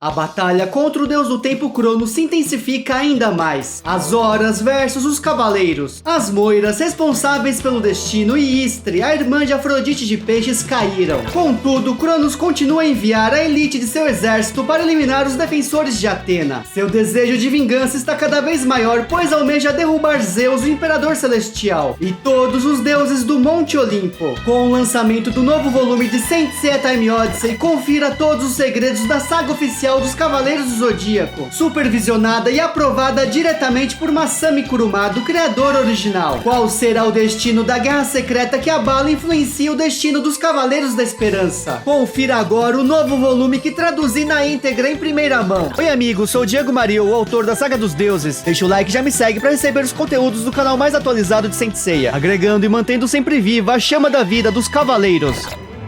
A batalha contra o deus do tempo Cronos se intensifica ainda mais. As Horas versus os Cavaleiros. As Moiras, responsáveis pelo destino, e Istre, a irmã de Afrodite de Peixes, caíram. Contudo, Cronos continua a enviar a elite de seu exército para eliminar os defensores de Atena. Seu desejo de vingança está cada vez maior, pois almeja derrubar Zeus, o Imperador Celestial, e todos os deuses do Monte Olimpo. Com o lançamento do novo volume de Saint Seiya Time Odyssey, confira todos os segredos da saga oficial dos Cavaleiros do Zodíaco, supervisionada e aprovada diretamente por Masami Kurumada, o criador original. Qual será o destino da guerra secreta que abala e influencia o destino dos Cavaleiros da Esperança? Confira agora o novo volume que traduzi na íntegra em primeira mão. Oi amigos, sou o Diego Mario, o autor da Saga dos Deuses. Deixa o like e já me segue para receber os conteúdos do canal mais atualizado de Saint Seiya, agregando e mantendo sempre viva a chama da vida dos Cavaleiros.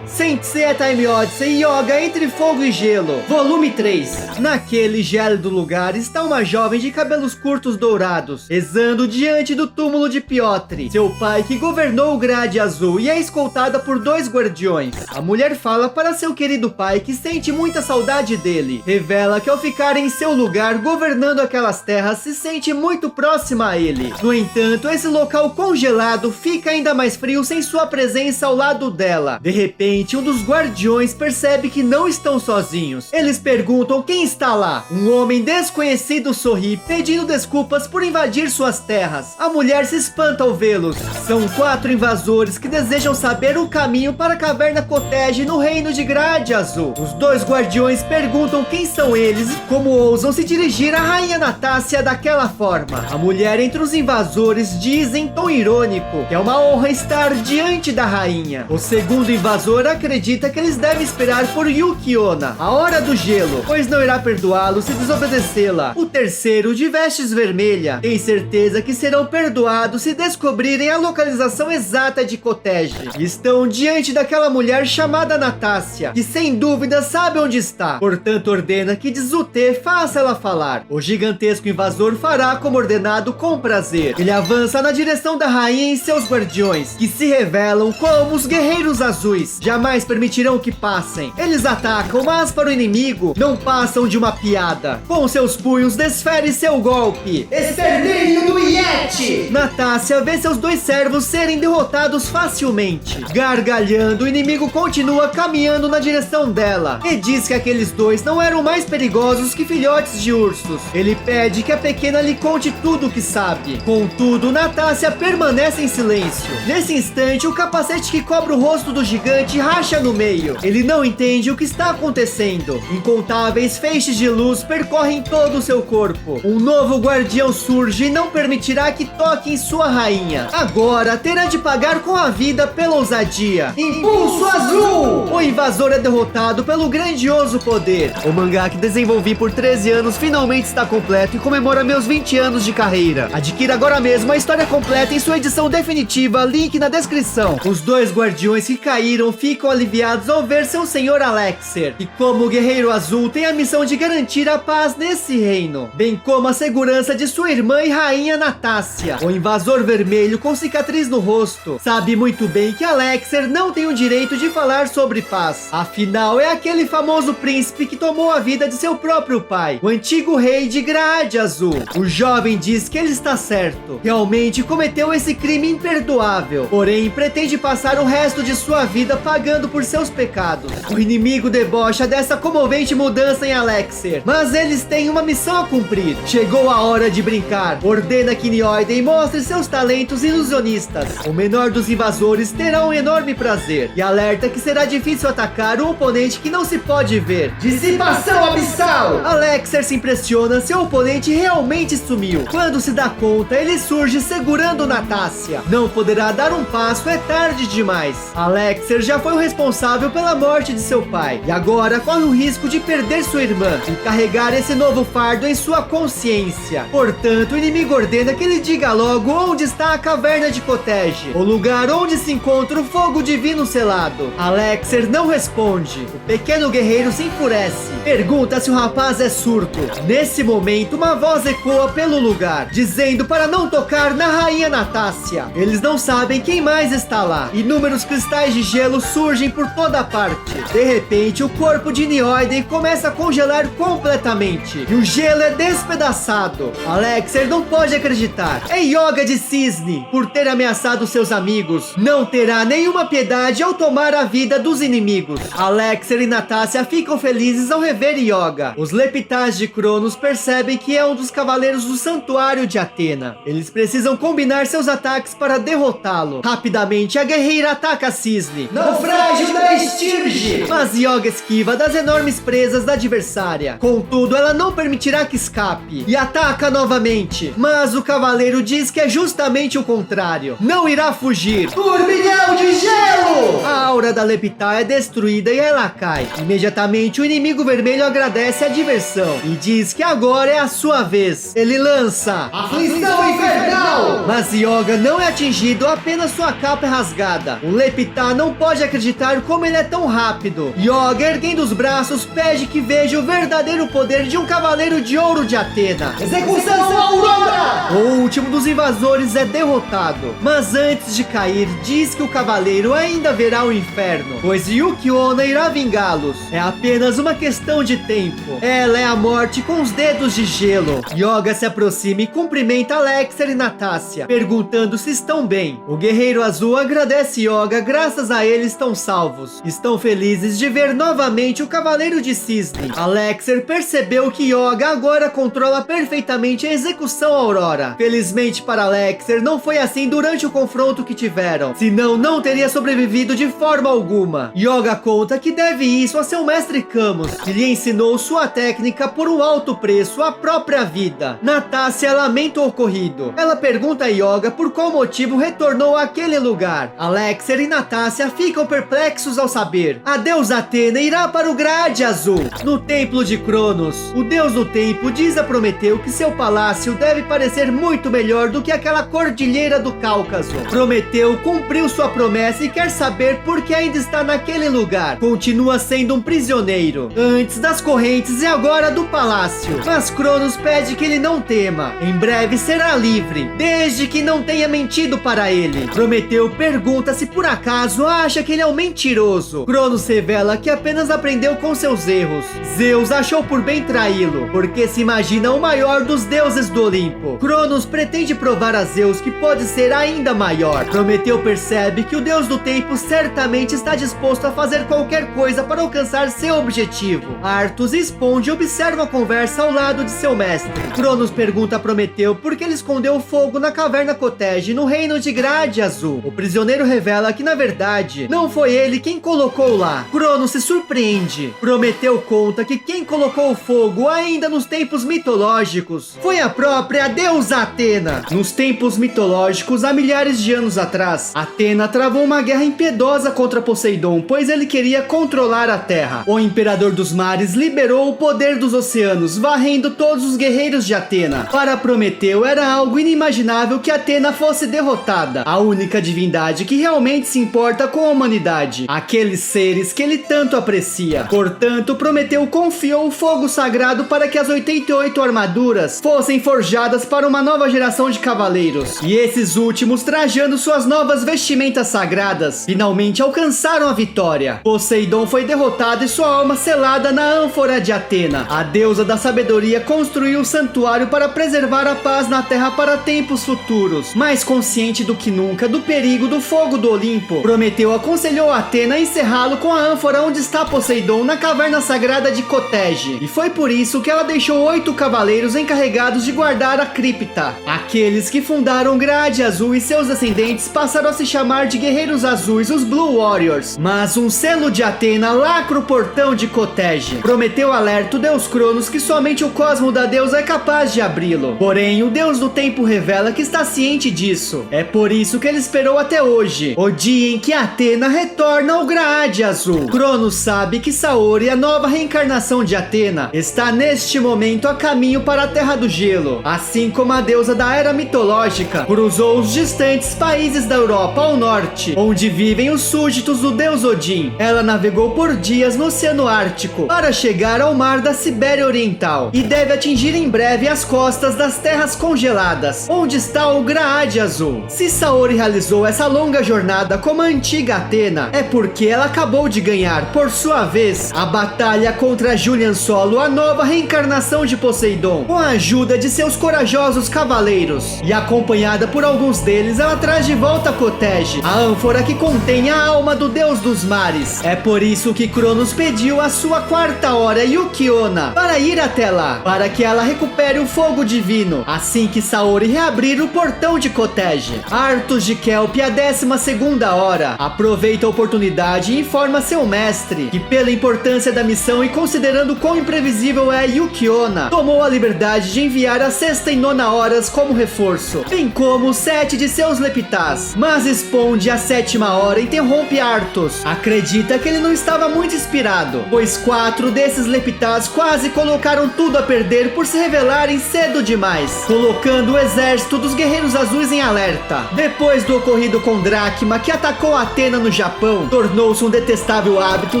Saint Seiya Time Odyssey Yoga entre Fogo e Gelo, volume 3. Naquele gélido lugar está uma jovem de cabelos curtos dourados, rezando diante do túmulo de Piotr, seu pai que governou o Grade Azul, e é escoltada por 2 guardiões. A mulher fala para seu querido pai que sente muita saudade dele. Revela que ao ficar em seu lugar, governando aquelas terras, se sente muito próxima a ele. No entanto, esse local congelado fica ainda mais frio sem sua presença ao lado dela. De repente, um dos guardiões percebe que não estão sozinhos. Eles perguntam quem está lá. Um homem desconhecido sorri, pedindo desculpas por invadir suas terras. A mulher se espanta ao vê-los. São 4 invasores que desejam saber o caminho para a caverna Cotege no reino de Grade Azul. Os 2 guardiões perguntam quem são eles e como ousam se dirigir à rainha Natácia daquela forma. A mulher entre os invasores diz em tom irônico que é uma honra estar diante da rainha. O segundo invasor acredita que eles devem esperar por Yuki Onna, a Hora do Gelo, pois não irá perdoá-lo se desobedecê-la. O terceiro, de vestes vermelha, tem certeza que serão perdoados se descobrirem a localização exata de Cotege. Estão diante daquela mulher chamada Natácia, que sem dúvida sabe onde está, portanto ordena que Dzute faça ela falar. O gigantesco invasor fará como ordenado com prazer. Ele avança na direção da rainha e seus guardiões, que se revelam como os Guerreiros Azuis. Jamais permitirão que passem. Eles atacam, mas para o inimigo não passam de uma piada. Com seus punhos desfere seu golpe. Extermínio do Yeti! Natácia vê seus 2 servos serem derrotados facilmente. Gargalhando, o inimigo continua caminhando na direção dela e diz que aqueles 2 não eram mais perigosos que filhotes de ursos. Ele pede que a pequena lhe conte tudo o que sabe. Contudo, Natácia permanece em silêncio. Nesse instante, o capacete que cobre o rosto do gigante racha no meio. Ele não entende o que está acontecendo. Incontáveis feixes de luz percorrem todo o seu corpo. Um novo guardião surge e não permitirá que toque em sua rainha. Agora terá de pagar com a vida pela ousadia. Impulso Azul! O invasor é derrotado pelo grandioso poder. O mangá que desenvolvi por 13 anos finalmente está completo e comemora meus 20 anos de carreira. Adquira agora mesmo a história completa em sua edição definitiva, link na descrição. Os 2 guardiões que caíram ficam aliviados ao ver seu senhor Alexer, e como Guerreiro Azul tem a missão de garantir a paz nesse reino, bem como a segurança de sua irmã e rainha Natácia. O invasor vermelho com cicatriz no rosto sabe muito bem que Alexer não tem o direito de falar sobre paz. Afinal, é aquele famoso príncipe que tomou a vida de seu próprio pai, o antigo rei de Grade Azul. O jovem diz que ele está certo, realmente cometeu esse crime imperdoável, porém pretende passar o resto de sua vida pagando por seus pecados. O inimigo debocha dessa comovente mudança em Alexer, mas eles têm uma missão a cumprir. Chegou a hora de brincar. Ordena que Nioiden mostre seus talentos ilusionistas. O menor dos invasores terá um enorme prazer e alerta que será difícil atacar um oponente que não se pode ver. Dissipação abissal! Alexer se impressiona, seu oponente realmente sumiu. Quando se dá conta, ele surge segurando Natácia. Não poderá dar um passo, é tarde demais. Alexer já foi o responsável pela morte de seu pai e agora corre o risco de perder sua irmã e carregar esse novo fardo em sua consciência. Portanto, o inimigo ordena que ele diga logo onde está a caverna de Cotege, o lugar onde se encontra o fogo divino selado. Alexer não responde. O pequeno guerreiro se enfurece. Pergunta se o rapaz é surdo. Nesse momento, uma voz ecoa pelo lugar, dizendo para não tocar na rainha Natácia. Eles não sabem quem mais está lá. Inúmeros cristais de gelo surgem surgem por toda parte. De repente, o corpo de Nioiden começa a congelar completamente e o gelo é despedaçado. Alexer não pode acreditar. É Yoga de Cisne, por ter ameaçado seus amigos. Não terá nenhuma piedade ao tomar a vida dos inimigos. Alexer e Natácia ficam felizes ao rever Yoga. Os Leptás de Cronos percebem que é um dos cavaleiros do Santuário de Atena. Eles precisam combinar seus ataques para derrotá-lo. Rapidamente, a guerreira ataca Cisne. Naufrágio da Estirge! Mas Yoga esquiva das enormes presas da adversária. Contudo, ela não permitirá que escape e ataca novamente. Mas o cavaleiro diz que é justamente o contrário. Não irá fugir. Turbilhão de gelo! A aura da Leptá é destruída e ela cai. Imediatamente, o inimigo vermelho agradece a diversão e diz que agora é a sua vez. Ele lança Aflição Infernal! Mas Yoga não é atingido, apenas sua capa é rasgada. O Leptá não pode acreditar como ele é tão rápido. Yoga, erguendo os braços, pede que veja o verdadeiro poder de um cavaleiro de ouro de Atena. Execução Aurora! O último dos invasores é derrotado. Mas antes de cair, diz que o cavaleiro ainda verá o inferno, pois Yuki Onna irá vingá-los. É apenas uma questão de tempo. Ela é a morte com os dedos de gelo. Yoga se aproxima e cumprimenta Alexer e Natácia, perguntando se estão bem. O guerreiro azul agradece Yoga, graças a ele estão salvos. Estão felizes de ver novamente o cavaleiro de Cisne. Alexer percebeu que Yoga agora controla perfeitamente a execução Aurora. Felizmente para Alexer, não foi assim durante o confronto que tiveram, senão não teria sobrevivido de forma alguma. Yoga conta que deve isso a seu mestre Camus, que lhe ensinou sua técnica por um alto preço, a própria vida. Natácia lamenta o ocorrido. Ela pergunta a Yoga por qual motivo retornou àquele lugar. Alexer e Natácia ficam perplexos ao saber. A deusa Atena irá para o Grade Azul. No templo de Cronos, o deus do tempo diz a Prometeu que seu palácio deve parecer muito melhor do que aquela cordilheira do Cáucaso. Prometeu cumpriu sua promessa e quer saber por que ainda está naquele lugar. Continua sendo um prisioneiro, antes das correntes e agora do palácio. Mas Cronos pede que ele não tema. Em breve será livre, desde que não tenha mentido para ele. Prometeu pergunta se por acaso acha que ele é um mentiroso. Cronos revela que apenas aprendeu com seus erros. Zeus achou por bem traí-lo, porque se imagina o maior dos deuses do Olimpo. Cronos pretende provar a Zeus que pode ser ainda maior. Prometeu percebe que o deus do tempo certamente está disposto a fazer qualquer coisa para alcançar seu objetivo. Artus e Sponde observam a conversa ao lado de seu mestre. Cronos pergunta a Prometeu por que ele escondeu o fogo na caverna Cotege no reino de Grade Azul. O prisioneiro revela que na verdade não foi ele quem colocou lá. Cronos se surpreende. Prometeu conta que quem colocou o fogo ainda nos tempos mitológicos foi a própria deusa Atena. Nos tempos mitológicos, há milhares de anos atrás, Atena travou uma guerra impiedosa contra Poseidon, pois ele queria controlar a terra. O imperador dos mares liberou o poder dos oceanos, varrendo todos os guerreiros de Atena. Para Prometeu era algo inimaginável que Atena fosse derrotada, a única divindade que realmente se importa com a humanidade, aqueles seres que ele tanto aprecia. Portanto, Prometeu confiou o fogo sagrado para que as 88 armaduras fossem forjadas para uma nova geração de cavaleiros. E esses últimos, trajando suas novas vestimentas sagradas, finalmente alcançaram a vitória. Poseidon foi derrotado e sua alma selada na ânfora de Atena. A deusa da sabedoria construiu o santuário para preservar a paz na terra para tempos futuros. Mais consciente do que nunca do perigo do fogo do Olimpo, Prometeu aconselhou Atena a encerrá-lo com a ânfora onde está Poseidon na caverna sagrada de Cotege. E foi por isso que ela deixou 8 cavaleiros encarregados de guardar a cripta. Aqueles que fundaram Grade Azul e seus descendentes passaram a se chamar de Guerreiros Azuis, os Blue Warriors. Mas um selo de Atena lacra o portão de Cotege. Prometeu alerta o deus Cronos que somente o cosmo da deusa é capaz de abri-lo. Porém, o deus do tempo revela que está ciente disso. É por isso que ele esperou até hoje, o dia em que Atena retorna ao Grade Azul. Cronos sabe que Saori, a nova reencarnação de Atena, está neste momento a caminho para a Terra do Gelo. Assim como a deusa da era mitológica cruzou os distantes países da Europa ao norte, onde vivem os súditos do deus Odin. Ela navegou por dias no Oceano Ártico para chegar ao mar da Sibéria Oriental e deve atingir em breve as costas das terras congeladas, onde está o Grade Azul. Se Saori realizou essa longa jornada como a antiga Atena, Atena é porque ela acabou de ganhar, por sua vez, a batalha contra Julian Solo, a nova reencarnação de Poseidon, com a ajuda de seus corajosos cavaleiros. E acompanhada por alguns deles, ela traz de volta Kotege, a ânfora que contém a alma do deus dos mares. É por isso que Cronos pediu a sua quarta hora, Yukiona, para ir até lá, para que ela recupere o fogo divino, assim que Saori reabrir o portão de Kotege. Arthas de Kelp, a 12ª hora, aproveita a oportunidade e informa seu mestre que, pela importância da missão e considerando quão imprevisível é Yukiona, tomou a liberdade de enviar a 6ª e 9ª horas como reforço, bem como 7 de seus leptás. Mas Sponde, a 7ª hora, interrompe Arthas. Acredita que ele não estava muito inspirado, pois 4 desses leptás quase colocaram tudo a perder por se revelarem cedo demais, colocando o exército dos Guerreiros Azuis em alerta. Depois do ocorrido com Dracma, que atacou Atena no Japão, tornou-se um detestável hábito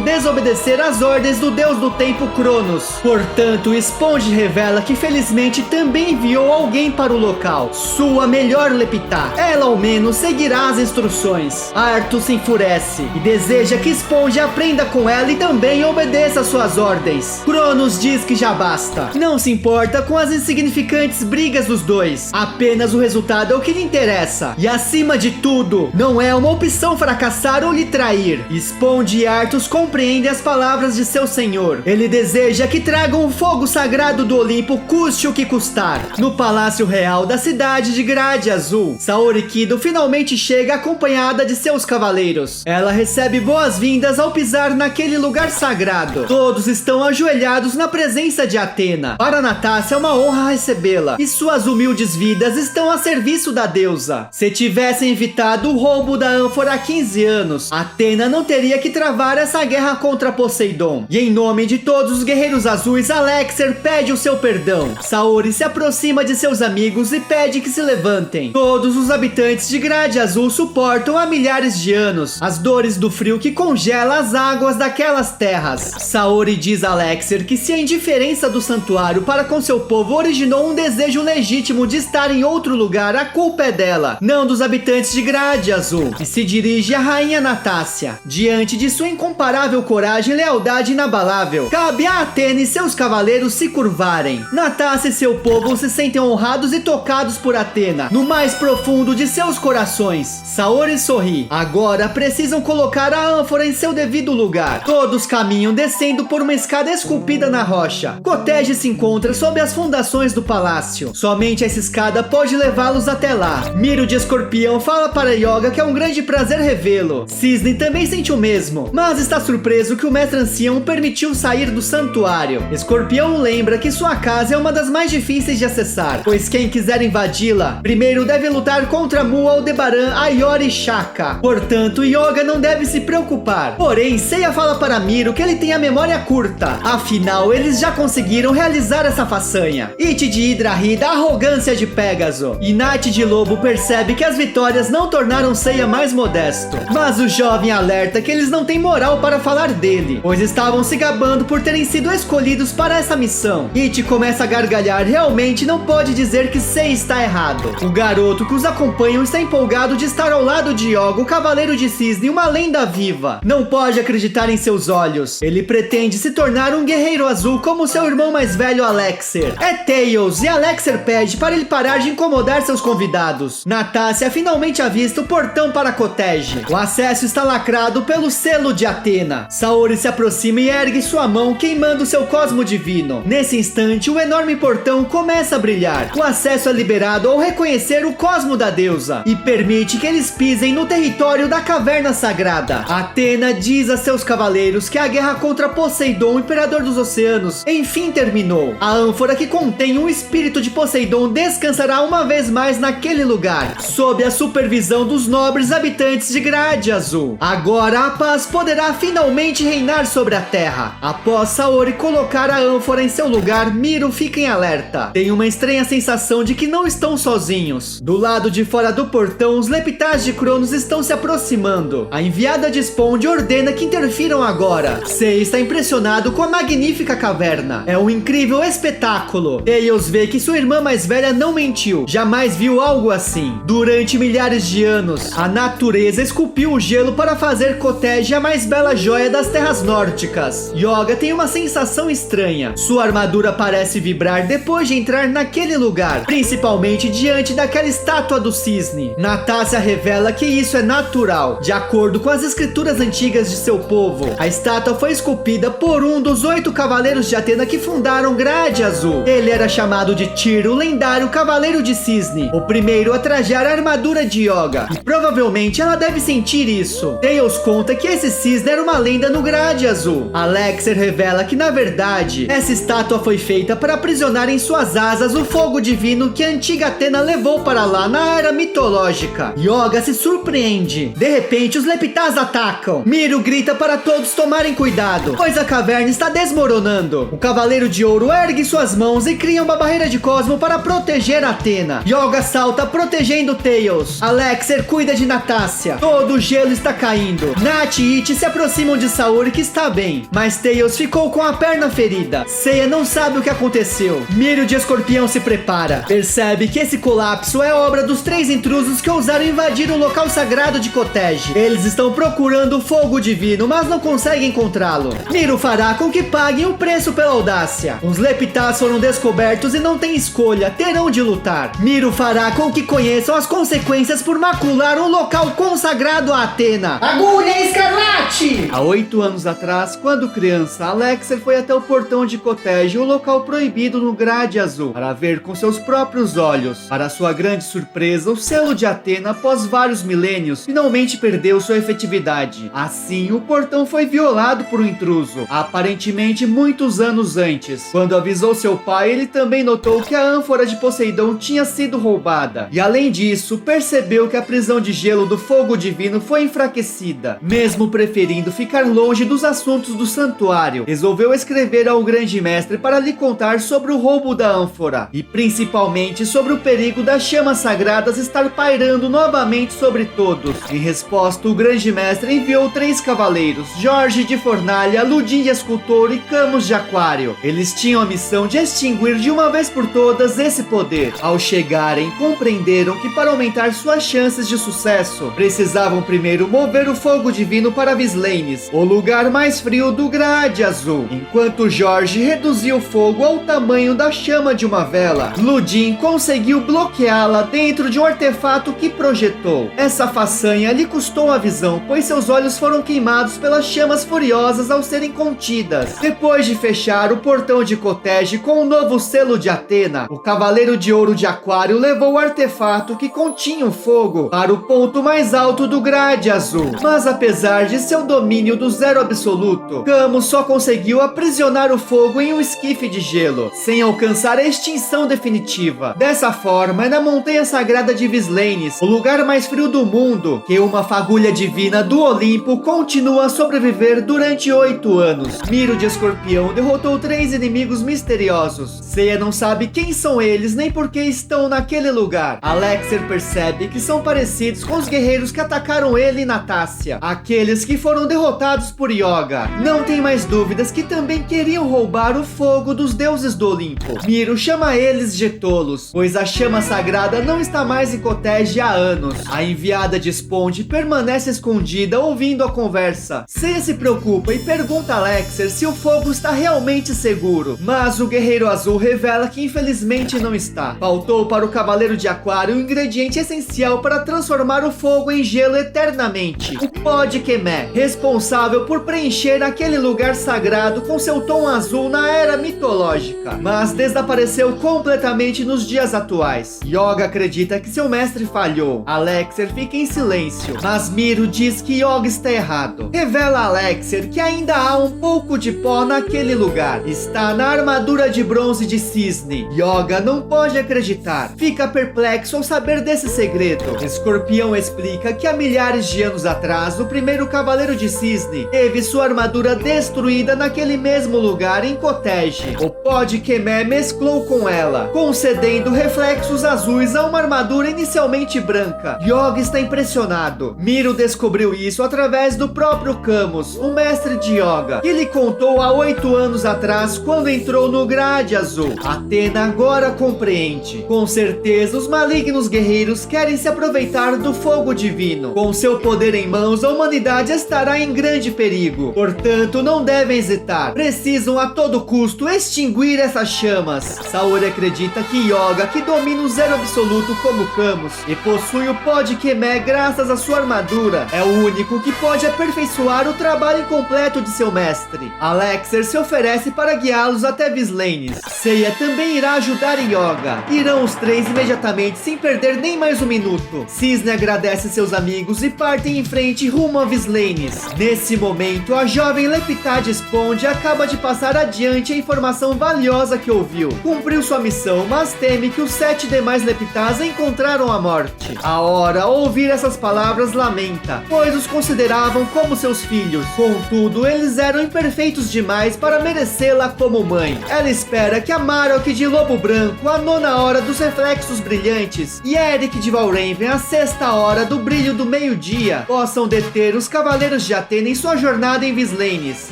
desobedecer às ordens do deus do tempo Cronos. Portanto, Sponde revela que felizmente também enviou alguém para o local, sua melhor leptá. Ela ao menos seguirá as instruções. Arthas se enfurece e deseja que Sponde aprenda com ela e também obedeça às suas ordens. Cronos diz que já basta. Não se importa com as insignificantes brigas dos dois. Apenas o resultado é o que lhe interessa. E acima de tudo, não é uma opção fracassar ou lhe trair. Sponde e Arthas compreendem as palavras de seu senhor. Ele deseja que tragam o fogo sagrado do Olimpo, custe o que custar. No Palácio Real da cidade de Grade Azul, Saori Kido finalmente chega acompanhada de seus cavaleiros. Ela recebe boas-vindas ao pisar naquele lugar sagrado. Todos estão ajoelhados na presença de Atena. Para Natácia é uma honra recebê-la, e suas humildes vidas estão a serviço da deusa. Se tivessem evitado o roubo da ânfora há 15 anos, Atena não teria que travar essa guerra contra Poseidon. E em nome de todos os Guerreiros Azuis, Alexer pede o seu perdão. Saori se aproxima de seus amigos e pede que se levantem. Todos os habitantes de Grade Azul suportam há milhares de anos as dores do frio que congela as águas daquelas terras. Saori diz a Alexer que se a indiferença do santuário para com seu povo originou um desejo legítimo de estar em outro lugar, a culpa é dela, não dos habitantes de Grade Azul. E se dirige à rainha Natácia. Diante de sua incomparável coragem e lealdade inabalável, cabe a Atena e seus cavaleiros se curvarem. Natácia e seu povo se sentem honrados e tocados por Atena, no mais profundo de seus corações. Saori sorri. Agora precisam colocar a ânfora em seu devido lugar. Todos caminham descendo por uma escada esculpida na rocha. Kotege se encontra sob as fundações do palácio. Somente essa escada pode levá-los até lá. Miro de Escorpião fala para Yoga que é um grande prazer revê-lo. Cisne também sente o mesmo, mas está surpreso que o mestre ancião permitiu sair do santuário. Escorpião lembra que sua casa é uma das mais difíceis de acessar, pois quem quiser invadi-la, primeiro deve lutar contra Mu, Aldebaran, Ayori e Shaka. Portanto, Yoga não deve se preocupar. Porém, Seiya fala para Miro que ele tem a memória curta. Afinal, eles já conseguiram realizar essa façanha. It de Hydra ri da arrogância de Pégaso. E Night de Lobo percebe que as vitórias não tornaram Seiya mais modesto. Mas o jovem alerta que eles não têm moral para falar dele, pois estavam se gabando por terem sido escolhidos para essa missão. It começa a gargalhar. Realmente não pode dizer que Seiya está errado. O garoto que os acompanham está empolgado de estar ao lado de Yoga, o Cavaleiro de Cisne, uma lenda viva. Não pode acreditar em seus olhos. Ele pretende se tornar um guerreiro azul como seu irmão mais velho, Alexer. É Tails, e Alexer pede para ele parar de incomodar seus convidados. Natácia finalmente avista o portão para Kotege. O acesso está lacrado pelo selo de Atena. Saori se aproxima e ergue sua mão, queimando seu cosmo divino. Nesse instante, o enorme portão começa a brilhar. O acesso é liberado ao reconhecer o cosmo da deusa e permite que eles pisem no território da caverna sagrada. Atena diz a seus cavaleiros que a guerra contra Poseidon, imperador dos oceanos, enfim terminou. A ânfora que contém o espírito de Poseidon descansará uma vez mais naquele lugar, sob a supervisão dos nobres habitantes de Grade Azul. Agora a paz poderá finalmente reinar sobre a terra. Após Saori colocar a ânfora em seu lugar, Miro fica em alerta. Tem uma estranha sensação de que não estão sozinhos. Do lado de fora do portão, os leptás de Cronos estão se aproximando. A enviada de Sponde ordena que interfiram agora. Sei está impressionado com a magnífica caverna. É um incrível espetáculo. Tails vê que sua irmã mais velha não mentiu. Jamais viu algo assim. Durante milhares de anos, a natureza esculpiu o gelo gelo para fazer Kotej a mais bela joia das terras nórdicas. Yoga tem uma sensação estranha. Sua armadura parece vibrar depois de entrar naquele lugar, principalmente diante daquela estátua do cisne. Natácia revela que isso é natural. De acordo com as escrituras antigas de seu povo, a estátua foi esculpida por um dos 8 cavaleiros de Atena que fundaram Grade Azul. Ele era chamado de Tyr, o lendário cavaleiro de cisne, o primeiro a trajar a armadura de Yoga. E provavelmente ela deve sentir isso. Tails conta que esse cisne era uma lenda no Grade Azul. Alexer revela que, na verdade, essa estátua foi feita para aprisionar em suas asas o fogo divino que a antiga Atena levou para lá na era mitológica. Yoga se surpreende. De repente, os Leptás atacam. Miro grita para todos tomarem cuidado, pois a caverna está desmoronando. O Cavaleiro de Ouro ergue suas mãos e cria uma barreira de cosmo para proteger Atena. Yoga salta protegendo Tails. Alexer cuida de Natácia. Todo o gelo está caindo. Nat e It se aproximam de Saori, que está bem, mas Tails ficou com a perna ferida. Seiya não sabe o que aconteceu. Miro de Escorpião se prepara. Percebe que esse colapso é obra dos 3 intrusos que ousaram invadir o local sagrado de Kotej. Eles estão procurando o fogo divino, mas não conseguem encontrá-lo. Miro fará com que paguem o preço pela audácia. Os Leptás foram descobertos e não têm escolha, terão de lutar. Miro fará com que conheçam as consequências por macular um local consagrado a Atena. Agulha Escarlate! Há 8 anos atrás, quando criança, Alexer foi até o portão de Kotej, o local proibido no Grade Azul, para ver com seus próprios olhos. Para sua grande surpresa, o selo de Atena, após vários milênios, finalmente perdeu sua efetividade. Assim, o portão foi violado por um intruso, aparentemente muitos anos antes. Quando avisou seu pai, ele também notou que a ânfora de Poseidon tinha sido roubada. E além disso, percebeu que a prisão de gelo do fogo divino foi enfraquecida. Mesmo preferindo ficar longe dos assuntos do santuário, resolveu escrever ao grande mestre para lhe contar sobre o roubo da ânfora, e principalmente sobre o perigo das chamas sagradas estar pairando novamente sobre todos. Em resposta, o grande mestre enviou 3 cavaleiros, Jorge de Fornalha, Ludin de Escultor e Camus de Aquário. Eles tinham a missão de extinguir de uma vez por todas esse poder. Ao chegarem, compreenderam que para aumentar suas chances de sucesso, precisavam primeiro mover o fogo divino para Vislanes, o lugar mais frio do Grade Azul. Enquanto Jorge reduziu o fogo ao tamanho da chama de uma vela, Ludin conseguiu bloqueá-la dentro de um artefato que projetou. Essa façanha lhe custou a visão, pois seus olhos foram queimados pelas chamas furiosas ao serem contidas. Depois de fechar o portão de Kotej com o novo selo de Atena, o Cavaleiro de Ouro de Aquário levou o artefato que continha o fogo para o ponto mais alto do Grade Azul. Mas apesar de seu domínio do zero absoluto, Camus só conseguiu aprisionar o fogo em um esquife de gelo, sem alcançar a extinção definitiva. Dessa forma, é na montanha sagrada de Vislanes, o lugar mais frio do mundo, que uma fagulha divina do Olimpo continua a sobreviver durante 8 anos. Miro de Escorpião derrotou 3 inimigos misteriosos. Seiya não sabe quem são eles nem por que estão naquele lugar. Alexer percebe que são parecidos com os guerreiros que atacaram ele e Natácia, aqueles que foram derrotados por Yoga. Não tem mais dúvidas que também queriam roubar o fogo dos deuses do Olimpo. Miro chama eles de tolos, pois a chama sagrada não está mais em Kotej há anos. A enviada de Sponde permanece escondida ouvindo a conversa. Seiya se preocupa e pergunta a Alexer se o fogo está realmente seguro, mas o Guerreiro Azul revela que infelizmente não está. Faltou para o Cavaleiro de Aquário um ingrediente essencial para transformar o fogo em gelo eternamente: o pó de Kemet, responsável por preencher aquele lugar sagrado com seu tom azul na era mitológica, mas desapareceu completamente nos dias atuais. Yoga acredita que seu mestre falhou. Alexer fica em silêncio, mas Miro diz que Yoga está errado. Revela a Alexer que ainda há um pouco de pó naquele lugar. Está na armadura de bronze de cisne. Yoga não pode acreditar. Fica perplexo ao saber desse segredo. Escorpião explica que há milhares de anos atrás, o primeiro Cavaleiro de Cisne teve sua armadura destruída naquele mesmo lugar em Kotej. O pó de Kemet mesclou com ela, concedendo reflexos azuis a uma armadura inicialmente branca. Yoga está impressionado. Miro descobriu isso através do próprio Camus, o mestre de Yoga, que lhe contou há 8 anos atrás quando entrou no Grade Azul. Atena agora compreende. Com certeza os malignos guerreiros querem se aproveitar do fogo divino. Com seu poder poder em mãos, a humanidade estará em grande perigo. Portanto, não devem hesitar. Precisam a todo custo extinguir essas chamas. Saori acredita que Yoga, que domina o zero absoluto como Camus e possui o pó de Kemet graças à sua armadura, é o único que pode aperfeiçoar o trabalho incompleto de seu mestre. Alexer se oferece para guiá-los até Vislanes. Seiya também irá ajudar Yoga. Irão os três imediatamente sem perder nem mais um minuto. Cisne agradece seus amigos e partem em frente rumo a Vislanes. Nesse momento, a jovem Leptade Sponge acaba de passar adiante a informação valiosa que ouviu. Cumpriu sua missão, mas teme que os 7 demais Leptás encontraram a morte. A Hora, ao ouvir essas palavras, lamenta, pois os consideravam como seus filhos. Contudo, eles eram imperfeitos demais para merecê-la como mãe. Ela espera que a Marok de Lobo Branco, a 9ª hora dos reflexos brilhantes, e Eric de Valraven, a 6ª hora do brilho do meio-dia, possam deter os Cavaleiros de Atena em sua jornada em Vislanes.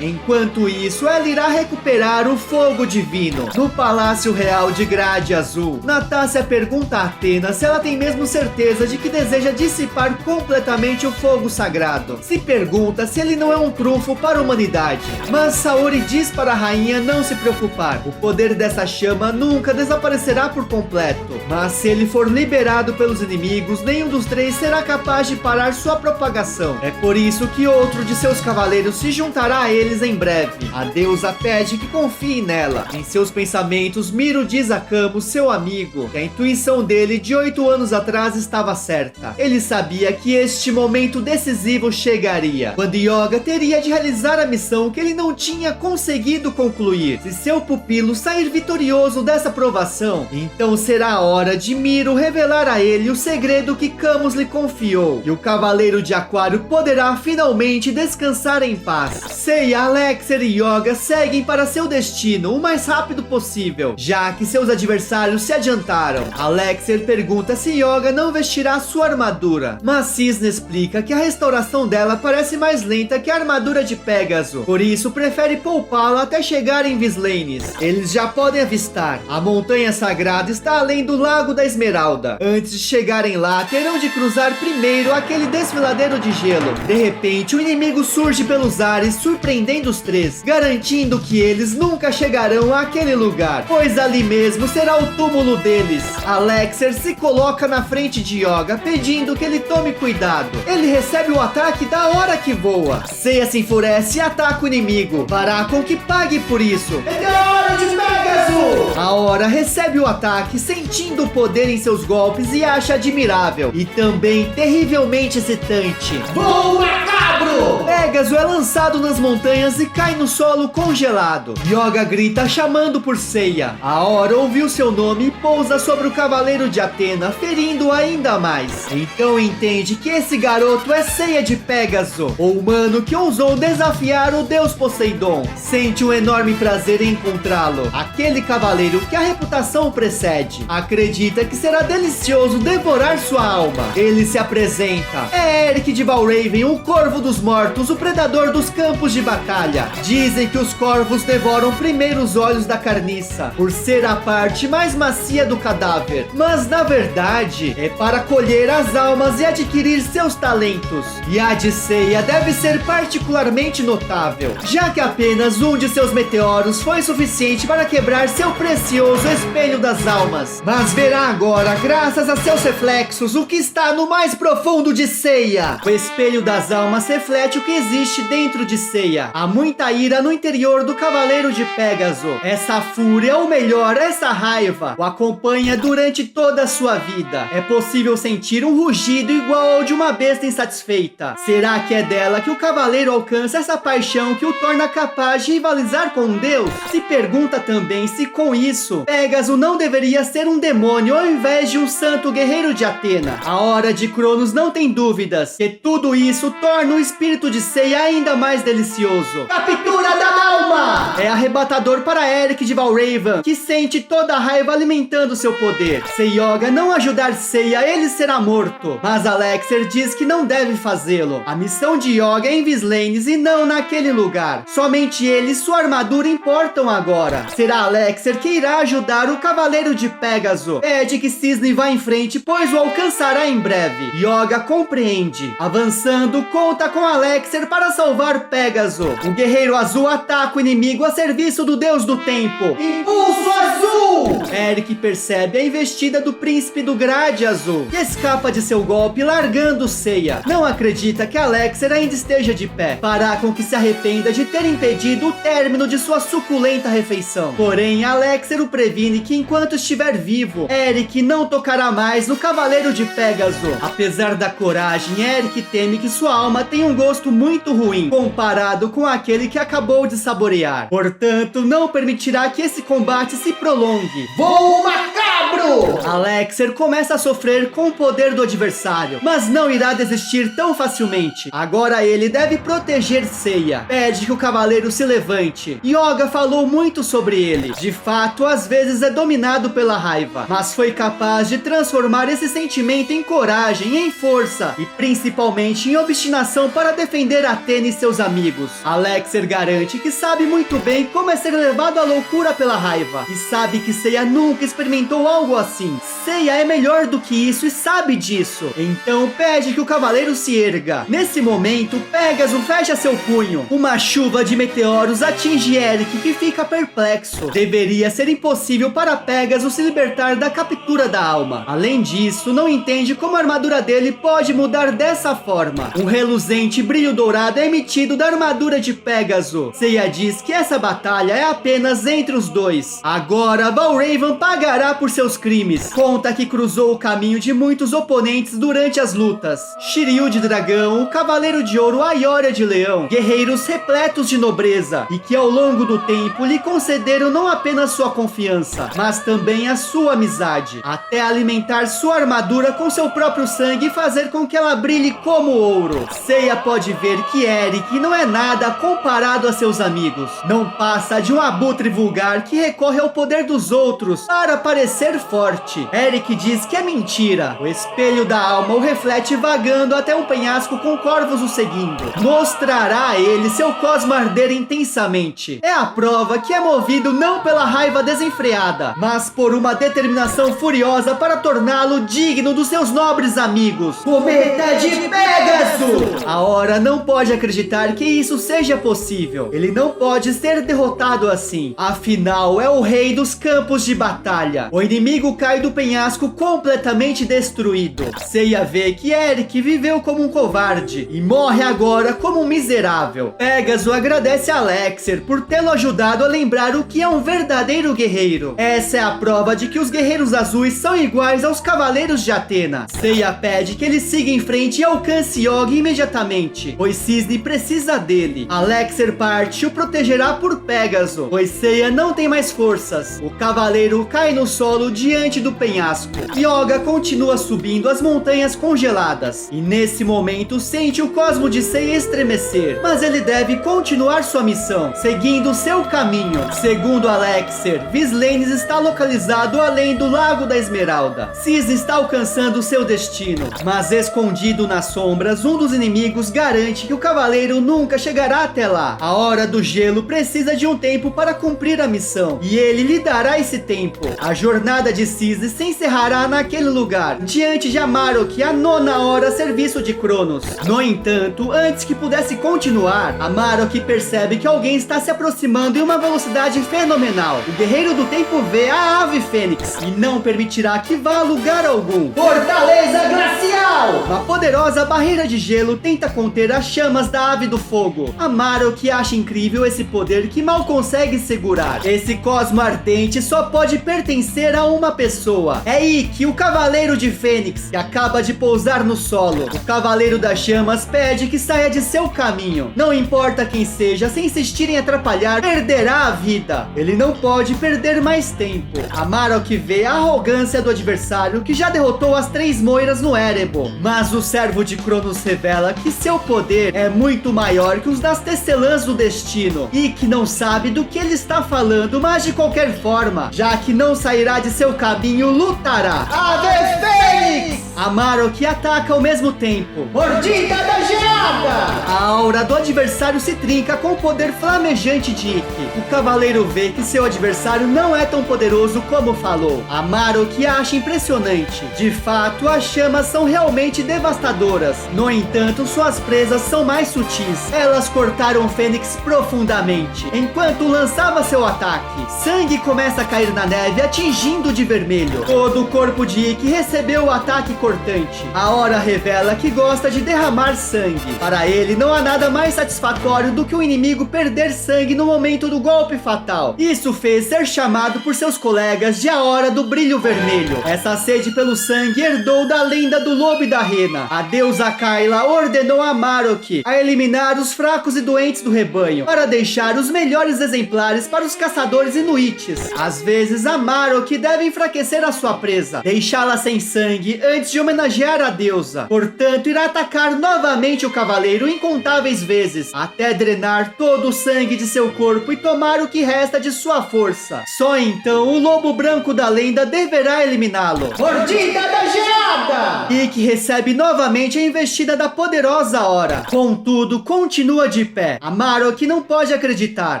Enquanto isso, ela irá recuperar o fogo divino. No Palácio Real de Grade Azul, Natácia pergunta a Atena se ela tem mesmo certeza de que deseja dissipar completamente o fogo sagrado. Se pergunta se ele não é um trunfo para a humanidade. Mas Saori diz para a rainha não se preocupar. O poder dessa chama nunca desaparecerá por completo. Mas se ele for liberado pelos inimigos, nenhum dos 3 será capaz de parar sua propagação. É por isso que outro de seus cavaleiros se juntará a eles em breve. A deusa pede que confie nela. Em seus pensamentos, Miro diz a Camus, seu amigo, que a intuição dele de 8 anos atrás estava certa. Ele sabia que este momento decisivo chegaria, quando Yoga teria de realizar a missão que ele não tinha conseguido concluir. Se seu pupilo sair vitorioso dessa provação, então será a hora de Miro revelar a ele o segredo que Camus lhe confiou, e o Cavaleiro de Aquário poderá finalmente descansar em paz. Seiya, Alexer e Yoga seguem para seu destino o mais rápido possível, já que seus adversários se adiantaram. Alexer pergunta se Yoga não vestirá sua armadura, mas Cisne explica que a restauração dela parece mais lenta que a armadura de Pégaso, por isso prefere poupá-la até chegar em Vislanes. Eles já podem avistar. A montanha sagrada está além do Lago da Esmeralda. Antes de chegarem lá, terão de cruzar primeiro aquele desfiladeiro de gelo. De repente, o inimigo surge pelos ares, surpreendendo os 3, garantindo que eles nunca chegarão àquele lugar, pois ali mesmo será o túmulo deles. Alexer se coloca na frente de Yoga, pedindo que ele tome cuidado. Ele recebe o ataque da hora que voa. Seiya se enfurece e ataca o inimigo. Fará com que pague por isso. Meteoro de Pégaso! A Hora recebe o ataque, sentindo o poder em seus golpes e acha admirável. E também terrivelmente excitante. Voa, cabro! Pégaso é lançado nas montanhas e cai no solo congelado. Yoga grita chamando por Seiya. A Hora ouviu seu nome e pousa sobre o Cavaleiro de Atena, ferindo ainda mais. Então entende que esse garoto é Seiya de Pégaso, o humano que ousou desafiar o deus Poseidon. Sente um enorme prazer em encontrá-lo, aquele cavaleiro que a reputação precede. Acredita que será delicioso devorar sua alma. Ele se apresenta. É Eric de Valraven, o Corvo dos Mortos, o predador dos campos de batalha. Dizem que os corvos devoram primeiro os olhos da carniça, por ser a parte mais macia do cadáver. Mas na verdade, é para colher as almas e adquirir seus talentos. E a de Seiya deve ser particularmente notável, já que apenas um de seus meteoros foi suficiente para quebrar seu precioso espelho das almas. Mas verá agora, graças a seus reflexos, o que está no mais profundo de Seiya. O espelho das almas reflete o que existe dentro de Seiya. Há muita ira no interior do Cavaleiro de Pégaso. Essa fúria, ou melhor, essa raiva, o acompanha durante toda a sua vida. É possível sentir um rugido igual ao de uma besta insatisfeita. Será que é dela que o cavaleiro alcança essa paixão que o torna capaz de rivalizar com um deus? Se pergunta também se com isso, Pégaso não deveria ser um demônio ao invés de um santo guerreiro de Atena. A Hora de Cronos não tem dúvidas que tudo isso torna o espírito espírito de Seiya ainda mais delicioso. Captura da alma! É arrebatador para Eric de Valraven, que sente toda a raiva alimentando seu poder. Se Yoga não ajudar Seiya, ele será morto. Mas Alexer diz que não deve fazê-lo. A missão de Yoga é em Vislanes e não naquele lugar. Somente ele e sua armadura importam agora. Será Alexer que irá ajudar o Cavaleiro de Pégaso. Pede que Cisne vá em frente, pois o alcançará em breve. Yoga compreende. Avançando, conta com Alexer para salvar Pégaso. O Guerreiro Azul ataca o inimigo a serviço do Deus do Tempo. Impulso Azul! Eric percebe a investida do Príncipe do Grade Azul, que escapa de seu golpe largando Seiya. Não acredita que Alexer ainda esteja de pé. Fará com que se arrependa de ter impedido o término de sua suculenta refeição. Porém, Alexer o previne que enquanto estiver vivo, Eric não tocará mais no Cavaleiro de Pégaso. Apesar da coragem, Eric teme que sua alma tenha um gosto muito ruim, comparado com aquele que acabou de saborear. Portanto, não permitirá que esse combate se prolongue. Voo macabro! Alexer começa a sofrer com o poder do adversário, mas não irá desistir tão facilmente. Agora ele deve proteger Seiya. Pede que o cavaleiro se levante. Yoga falou muito sobre ele. De fato, às vezes é dominado pela raiva, mas foi capaz de transformar esse sentimento em coragem, em força e principalmente em obstinação para defender Athena e seus amigos. Alexer garante que sabe muito bem como é ser levado à loucura pela raiva e sabe que Seiya nunca experimentou algo assim. Seiya é melhor do que isso e sabe disso. Então pede que o cavaleiro se erga. Nesse momento, Pégaso fecha seu punho. Uma chuva de meteoros atinge Eric, que fica perplexo. Deveria ser impossível para Pégaso se libertar da captura da alma. Além disso, não entende como a armadura dele pode mudar dessa forma. Um reluzente brilho dourado é emitido da armadura de Pégaso. Seiya diz que essa batalha é apenas entre os dois. Agora, Valraven pagará por seus crimes. Conta que cruzou o caminho de muitos oponentes durante as lutas. Shiryu de dragão, o Cavaleiro de Ouro Aioria de leão, guerreiros repletos de nobreza e que ao longo do tempo lhe concederam não apenas sua confiança, mas também a sua amizade, até alimentar sua armadura com seu próprio sangue e fazer com que ela brilhe como ouro. Seiya pode ver que Eric não é nada comparado a seus amigos. Não passa de um abutre vulgar que recorre ao poder dos outros para parecer forte. Eric diz que é mentira. O espelho da alma o reflete vagando até um penhasco com corvos o seguindo. Mostrará a ele seu cosmo arder intensamente. É a prova que é movido não pela raiva desenfreada, mas por uma determinação furiosa para torná-lo digno dos seus nobres amigos. Cometa de Pégaso! A Hora não pode acreditar que isso seja possível. Ele não pode ser derrotado assim. Afinal, é o rei dos campos de batalha. O inimigo cai do penhasco completamente destruído. Seiya vê que Eric viveu como um covarde e morre agora como um miserável. Pégaso agradece a Alexer por tê-lo ajudado a lembrar o que é um verdadeiro guerreiro. Essa é a prova de que os guerreiros azuis são iguais aos cavaleiros de Athena. Seiya pede que ele siga em frente e alcance Yoga imediatamente, pois Cisne precisa dele. Alexer parte e o protegerá por Pégaso, pois Seiya não tem mais forças. O cavaleiro cai no solo diante do penhasco. Yoga continua subindo as montanhas congeladas e nesse momento sente o cosmo de Seiya estremecer, mas ele deve continuar sua missão, seguindo seu caminho. Segundo Alexer, Vislanes está localizado além do Lago da Esmeralda. Cisne está alcançando seu destino, mas escondido nas sombras, um dos inimigos garante que o cavaleiro nunca chegará até lá. A Hora do Gelo precisa de um tempo para cumprir a missão, e ele lhe dará esse tempo. A jornada de Cisne se encerrará naquele lugar, diante de Amarok, a nona hora a serviço de Cronos. No entanto, antes que pudesse continuar, Amarok percebe que alguém está se aproximando em uma velocidade fenomenal. O Guerreiro do Tempo vê a Ave Fênix e não permitirá que vá a lugar algum. Fortaleza Glacial! Uma poderosa barreira de gelo tenta conter as chamas da Ave do Fogo. Amarok acha incrível esse poder que mal consegue segurar. Esse cosmo ardente só pode pertencer a uma uma pessoa. É Ikki, o Cavaleiro de Fênix, que acaba de pousar no solo. O Cavaleiro das Chamas pede que saia de seu caminho. Não importa quem seja, se insistir em atrapalhar, perderá a vida. Ele não pode perder mais tempo. Amarok vê a arrogância do adversário, que já derrotou as 3 moiras no Erebo. Mas o servo de Cronos revela que seu poder é muito maior que os das tecelãs do destino. Ikki não sabe do que ele está falando, mas de qualquer forma, já que não sairá de seu caminho, lutará. Ave Fênix! Amarok ataca ao mesmo tempo. Mordida da Geada! A aura do adversário se trinca com o poder flamejante de Ikki. O cavaleiro vê que seu adversário não é tão poderoso como falou. Amarok acha impressionante. De fato, as chamas são realmente devastadoras. No entanto, suas presas são mais sutis. Elas cortaram Fênix profundamente. Enquanto lançava seu ataque, sangue começa a cair na neve, atingindo de vermelho. Todo o corpo de Ikki recebeu o ataque cortante. A Hora revela que gosta de derramar sangue. Para ele, não há nada mais satisfatório do que o inimigo perder sangue no momento do golpe fatal. Isso fez ser chamado por seus colegas de a Hora do Brilho Vermelho. Essa sede pelo sangue herdou da lenda do lobo e da rena. A deusa Kayla ordenou a Amarok a eliminar os fracos e doentes do rebanho, para deixar os melhores exemplares para os caçadores inuites. Às vezes, Amarok deve enfraquecer a sua presa, deixá-la sem sangue antes de homenagear a deusa. Portanto, irá atacar novamente o cavaleiro incontáveis vezes, até drenar todo o sangue de seu corpo e tomar o que resta de sua força. Só então o lobo branco da lenda deverá eliminá-lo. Mordida da Geada! Ikki recebe novamente a investida da poderosa Hora. Contudo, continua de pé. Amarok não pode acreditar,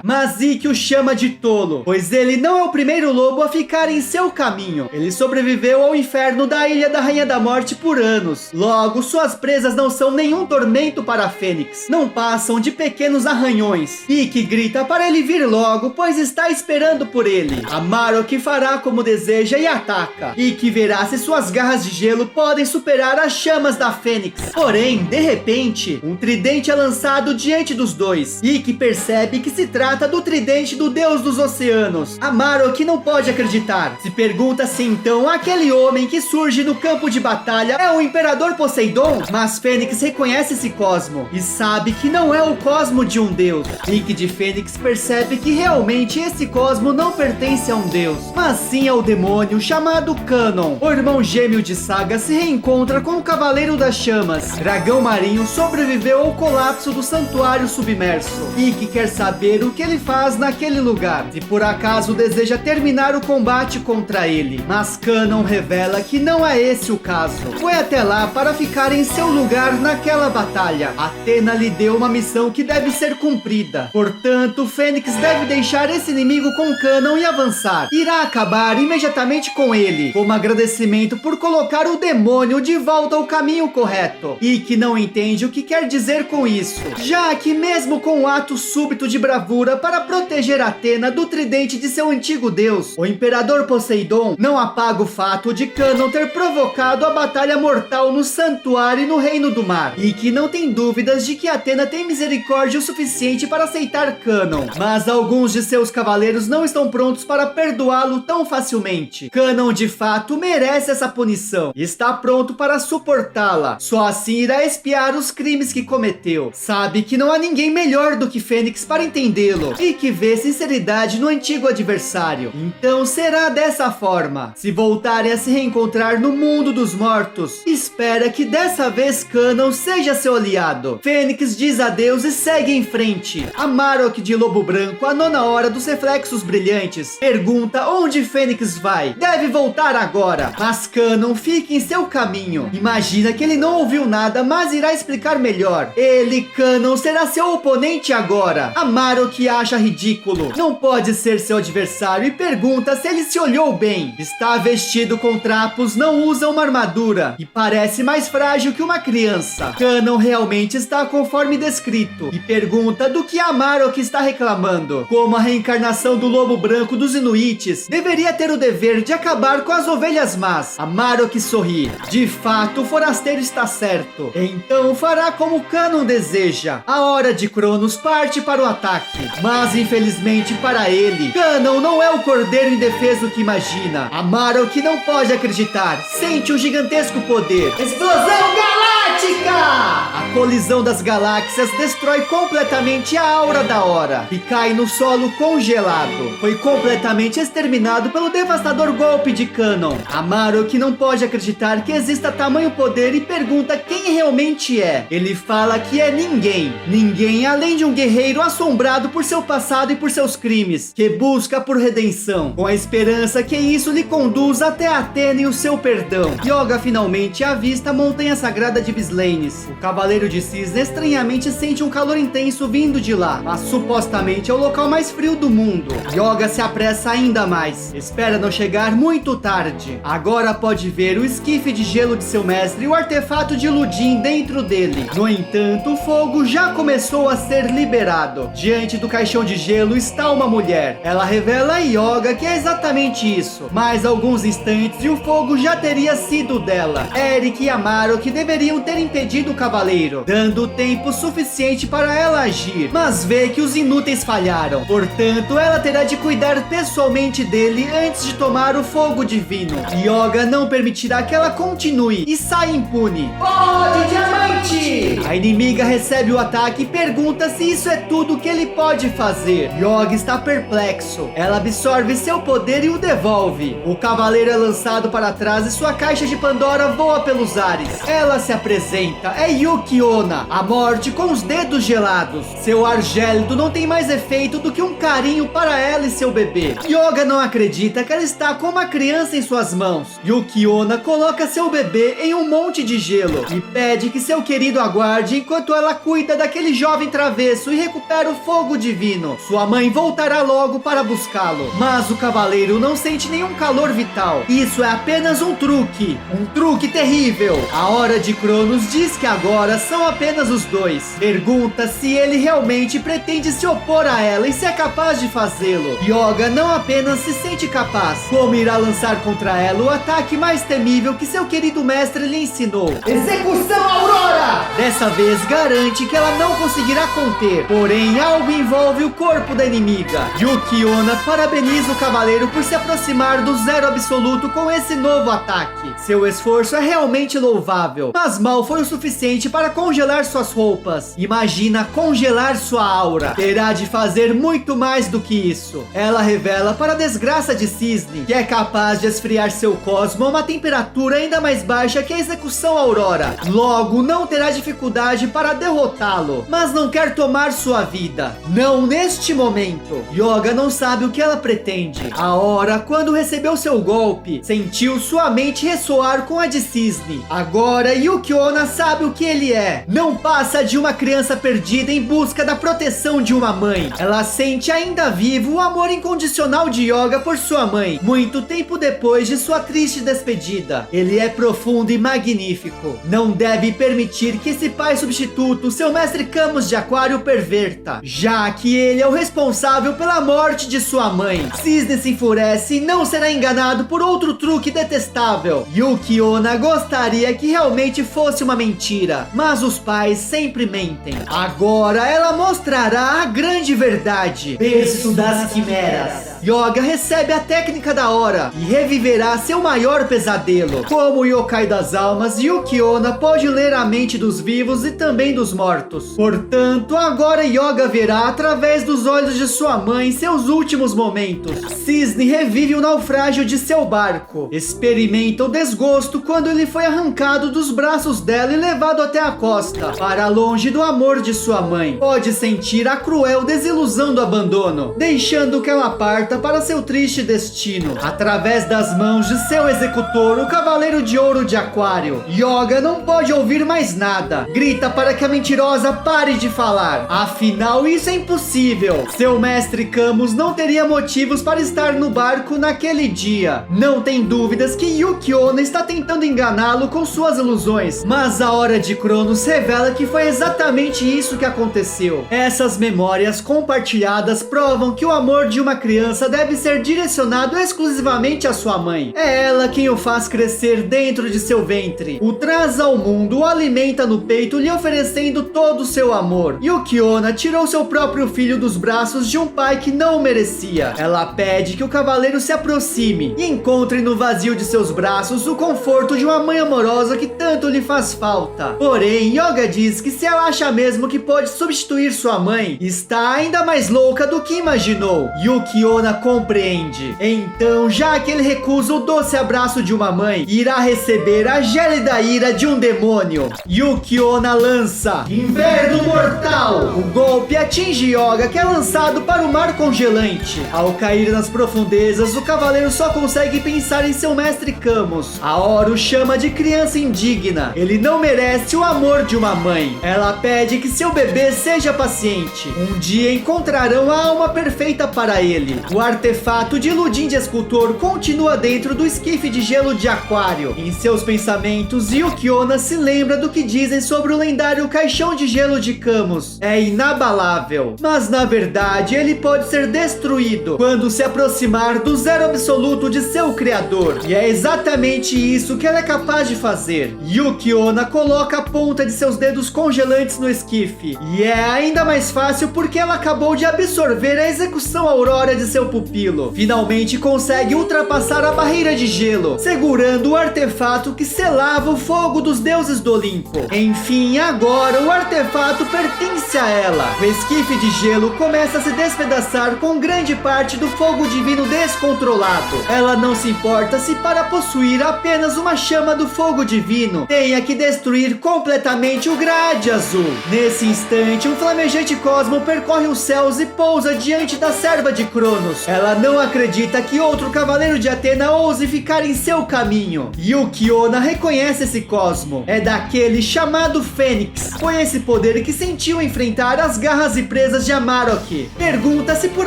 mas Ikki o chama de tolo, pois ele não é o primeiro lobo a ficar em seu caminho. Ele sobreviveu ao inferno da Ilha da Rainha da Morte por anos. Logo, suas presas não são nenhum tormento para a Fênix. Não passam de pequenos arranhões. Ikki grita para ele vir logo, pois está esperando por ele. Amarok fará como deseja e ataca. Ikki verá se suas garras de gelo podem superar as chamas da Fênix. Porém, de repente, um tridente é lançado diante dos dois. Ikki percebe que se trata do tridente do deus dos oceanos. Amarok não pode acreditar. Se pergunta se então aquele homem que surge no campo de batalha é o Imperador Poseidon. Mas Fênix reconhece esse cosmo e sabe que não é o cosmo de um deus. Ikki de Fênix percebe que realmente esse cosmo não pertence a um deus, mas sim ao demônio chamado Canon. O irmão gêmeo de Saga se reencontra com o Cavaleiro das Chamas. Dragão marinho sobreviveu ao colapso do santuário submerso. Ikki quer saber o que ele faz naquele lugar, se por acaso deseja terminar o combate contra ele. Mas Canon revela que não é esse o caso. Foi até lá para ficar em seu lugar naquela batalha. Athena lhe deu uma missão que deve ser cumprida. Portanto, Fênix deve deixar esse inimigo com Canon e avançar. Irá acabar imediatamente com ele, como agradecimento por colocar o demônio de volta ao caminho correto. Ikki não entende o que quer dizer com isso, já que mesmo com um ato súbito de bravura para proteger Athena do tridente de seu antigo deus, o Imperador Poseidon não apaga o fato de Canon ter provocado a batalha mortal no santuário e no Reino do Mar. Ikki não tem dúvidas de que Athena tem misericórdia o suficiente para aceitar Canon, mas alguns de seus cavaleiros não estão prontos para perdoá-lo tão facilmente. Canon de fato merece essa punição e está pronto para suportá-la. Só assim irá expiar os crimes que cometeu. Sabe que não há ninguém melhor do que Fênix para entendê-lo e que vê sinceridade no antigo adversário. Então será dessa forma. Se voltarem a se reencontrar no mundo dos mortos, espera que dessa vez Canon seja seu aliado. Fênix diz adeus e segue em frente. Amarok de Lobo Branco, a nona hora dos reflexos brilhantes, pergunta onde Fênix vai. Deve voltar agora, mas Canon fica em seu caminho. Imagina que ele não ouviu nada, mas irá explicar melhor. Ele, Canon, será seu oponente agora. Amarok acha ridículo. Não pode ser seu adversário e pergunta se ele se olhou bem. Está vestido com trapos, não usa uma armadura e parece mais frágil que uma criança. Canon realmente realmente está conforme descrito e pergunta do que Amarok está reclamando. Como a reencarnação do lobo branco dos Inuites deveria ter o dever de acabar com as ovelhas más. Amarok sorri. De fato, o forasteiro está certo. Então fará como Canon deseja. A hora de Cronos parte para o ataque. Mas infelizmente para ele, Canon não é o cordeiro indefeso que imagina. Amarok não pode acreditar. Sente um gigantesco poder. Explosão galáctica! A colisão das galáxias destrói completamente a aura da hora e cai no solo congelado. Foi completamente exterminado pelo devastador golpe de Canon. Amarok não pode acreditar que exista tamanho poder e pergunta quem realmente é. Ele fala que é ninguém. Ninguém além de um guerreiro assombrado por seu passado e por seus crimes, que busca por redenção, com a esperança que isso lhe conduza até Atena e o seu perdão. Yoga finalmente avista a montanha sagrada de Vislanes. O Cavaleiro de Cisne estranhamente sente um calor intenso vindo de lá, mas supostamente é o local mais frio do mundo. Yoga se apressa ainda mais. Espera não chegar muito tarde. Agora pode ver o esquife de gelo de seu mestre e o artefato de Ludin dentro dele. No entanto, o fogo já começou a ser liberado. Diante do caixão de gelo está uma mulher. Ela revela a Yoga que é exatamente isso. Mais alguns instantes e o fogo já teria sido dela. Eric e Amarok deveriam ter impedido o cavaleiro, dando tempo suficiente para ela agir, mas vê que os inúteis falharam. Portanto, ela terá de cuidar pessoalmente dele antes de tomar o fogo divino. Yoga não permitirá que ela continue e sai impune. Oh, de diamante! A inimiga recebe o ataque e pergunta se isso é tudo que ele pode fazer. Yoga está perplexo. Ela absorve seu poder e o devolve. O cavaleiro é lançado para trás e sua caixa de Pandora voa pelos ares. Ela se apresenta. É Yuki Onna, a morte com os dedos gelados. Seu ar gélido não tem mais efeito do que um carinho para ela e seu bebê. Yoga não acredita que ela está com uma criança em suas mãos. Yuki Onna coloca seu bebê em um monte de gelo e pede que seu querido aguarde enquanto ela cuida daquele jovem travesso e recupera o fogo divino. Sua mãe voltará logo para buscá-lo. Mas o cavaleiro não sente nenhum calor vital. Isso é apenas um truque terrível. A hora de Cronos diz que agora são apenas os dois. Pergunta se ele realmente pretende se opor a ela e se é capaz de fazê-lo. Yoga não apenas se sente capaz, como irá lançar contra ela o ataque mais temível que seu querido mestre lhe ensinou. Execução Aurora! Dessa vez garante que ela não conseguirá conter, porém algo envolve o corpo da inimiga. Yuki Onna parabeniza o cavaleiro por se aproximar do zero absoluto com esse novo ataque. Seu esforço é realmente louvável, mas mal foi o suficiente para congelar suas roupas. Imagina congelar sua aura. Terá de fazer muito mais do que isso. Ela revela para a desgraça de Cisne que é capaz de esfriar seu cosmo a uma temperatura ainda mais baixa que a execução Aurora. Logo, não terá dificuldade para derrotá-lo, mas não quer tomar sua vida. Não neste momento. Yoga não sabe o que ela pretende. A hora, quando recebeu seu golpe, sentiu sua mente ressoar com a de Cisne. Agora, Yuki Onna sabe o que ele é. Não passa de uma criança perdida em busca da proteção de uma mãe. Ela sente ainda vivo o amor incondicional de Yoga por sua mãe, muito tempo depois de sua triste despedida. Ele é profundo e magnífico. Não deve permitir que esse pai substituto, seu mestre Camus de Aquário, perverta, já que ele é o responsável pela morte de sua mãe. Cisne se enfurece e não será enganado por outro truque detestável. Yuki Onna gostaria que realmente fosse uma mentira, mas os pais sempre mentem. Agora ela mostrará a grande verdade. Berço das quimeras. Yoga recebe a técnica da hora e reviverá seu maior pesadelo. Como o yokai das almas, Yuki Onna pode ler a mente dos vivos e também dos mortos. Portanto, agora Yoga verá através dos olhos de sua mãe seus últimos momentos. Cisne revive o naufrágio de seu barco. Experimenta o desgosto quando ele foi arrancado dos braços dela e levado até a costa, para longe do amor de sua mãe. Pode sentir a cruel desilusão do abandono, deixando que ela parta volta para seu triste destino. Através das mãos de seu executor, o Cavaleiro de Ouro de Aquário, Yoga não pode ouvir mais nada. Grita para que a mentirosa pare de falar. Afinal, isso é impossível. Seu mestre Camus não teria motivos para estar no barco naquele dia. Não tem dúvidas que Yuki Onna está tentando enganá-lo com suas ilusões, mas a Hora de Cronos revela que foi exatamente isso que aconteceu. Essas memórias compartilhadas provam que o amor de uma criança deve ser direcionado exclusivamente à sua mãe. É ela quem o faz crescer dentro de seu ventre, o traz ao mundo, o alimenta no peito, lhe oferecendo todo o seu amor. Yuki Onna tirou seu próprio filho dos braços de um pai que não o merecia. Ela pede que o cavaleiro se aproxime e encontre no vazio de seus braços o conforto de uma mãe amorosa que tanto lhe faz falta. Porém, Yoga diz que se ela acha mesmo que pode substituir sua mãe, está ainda mais louca do que imaginou. Yuki Onna compreende. Então, já que ele recusa o doce abraço de uma mãe, irá receber a gélida ira de um demônio. Yuki Onna lança Inverno Mortal. O golpe atinge Yoga, que é lançado para o mar congelante. Ao cair nas profundezas, o cavaleiro só consegue pensar em seu mestre Camus. A Oro o chama de criança indigna. Ele não merece o amor de uma mãe. Ela pede que seu bebê seja paciente. Um dia encontrarão a alma perfeita para ele. O artefato de Ludin de escultor continua dentro do esquife de gelo de Aquário. Em seus pensamentos, Yuki Onna se lembra do que dizem sobre o lendário caixão de gelo de Camus. É inabalável, mas na verdade ele pode ser destruído quando se aproximar do zero absoluto de seu criador. E é exatamente isso que ela é capaz de fazer. Yuki Onna coloca a ponta de seus dedos congelantes no esquife. E é ainda mais fácil porque ela acabou de absorver a execução aurora de seu pupilo. Finalmente consegue ultrapassar a barreira de gelo, segurando o artefato que selava o fogo dos deuses do Olimpo. Enfim, agora o artefato pertence a ela. O esquife de gelo começa a se despedaçar com grande parte do fogo divino descontrolado. Ela não se importa se para possuir apenas uma chama do fogo divino tenha que destruir completamente o grade azul. Nesse instante, um flamejante cosmo percorre os céus e pousa diante da serva de Cronos. Ela não acredita que outro cavaleiro de Atena ouse ficar em seu caminho. Yuki Onna reconhece esse cosmo. É daquele chamado Fênix. Foi esse poder que sentiu enfrentar as garras e presas de Amarok. Pergunta se por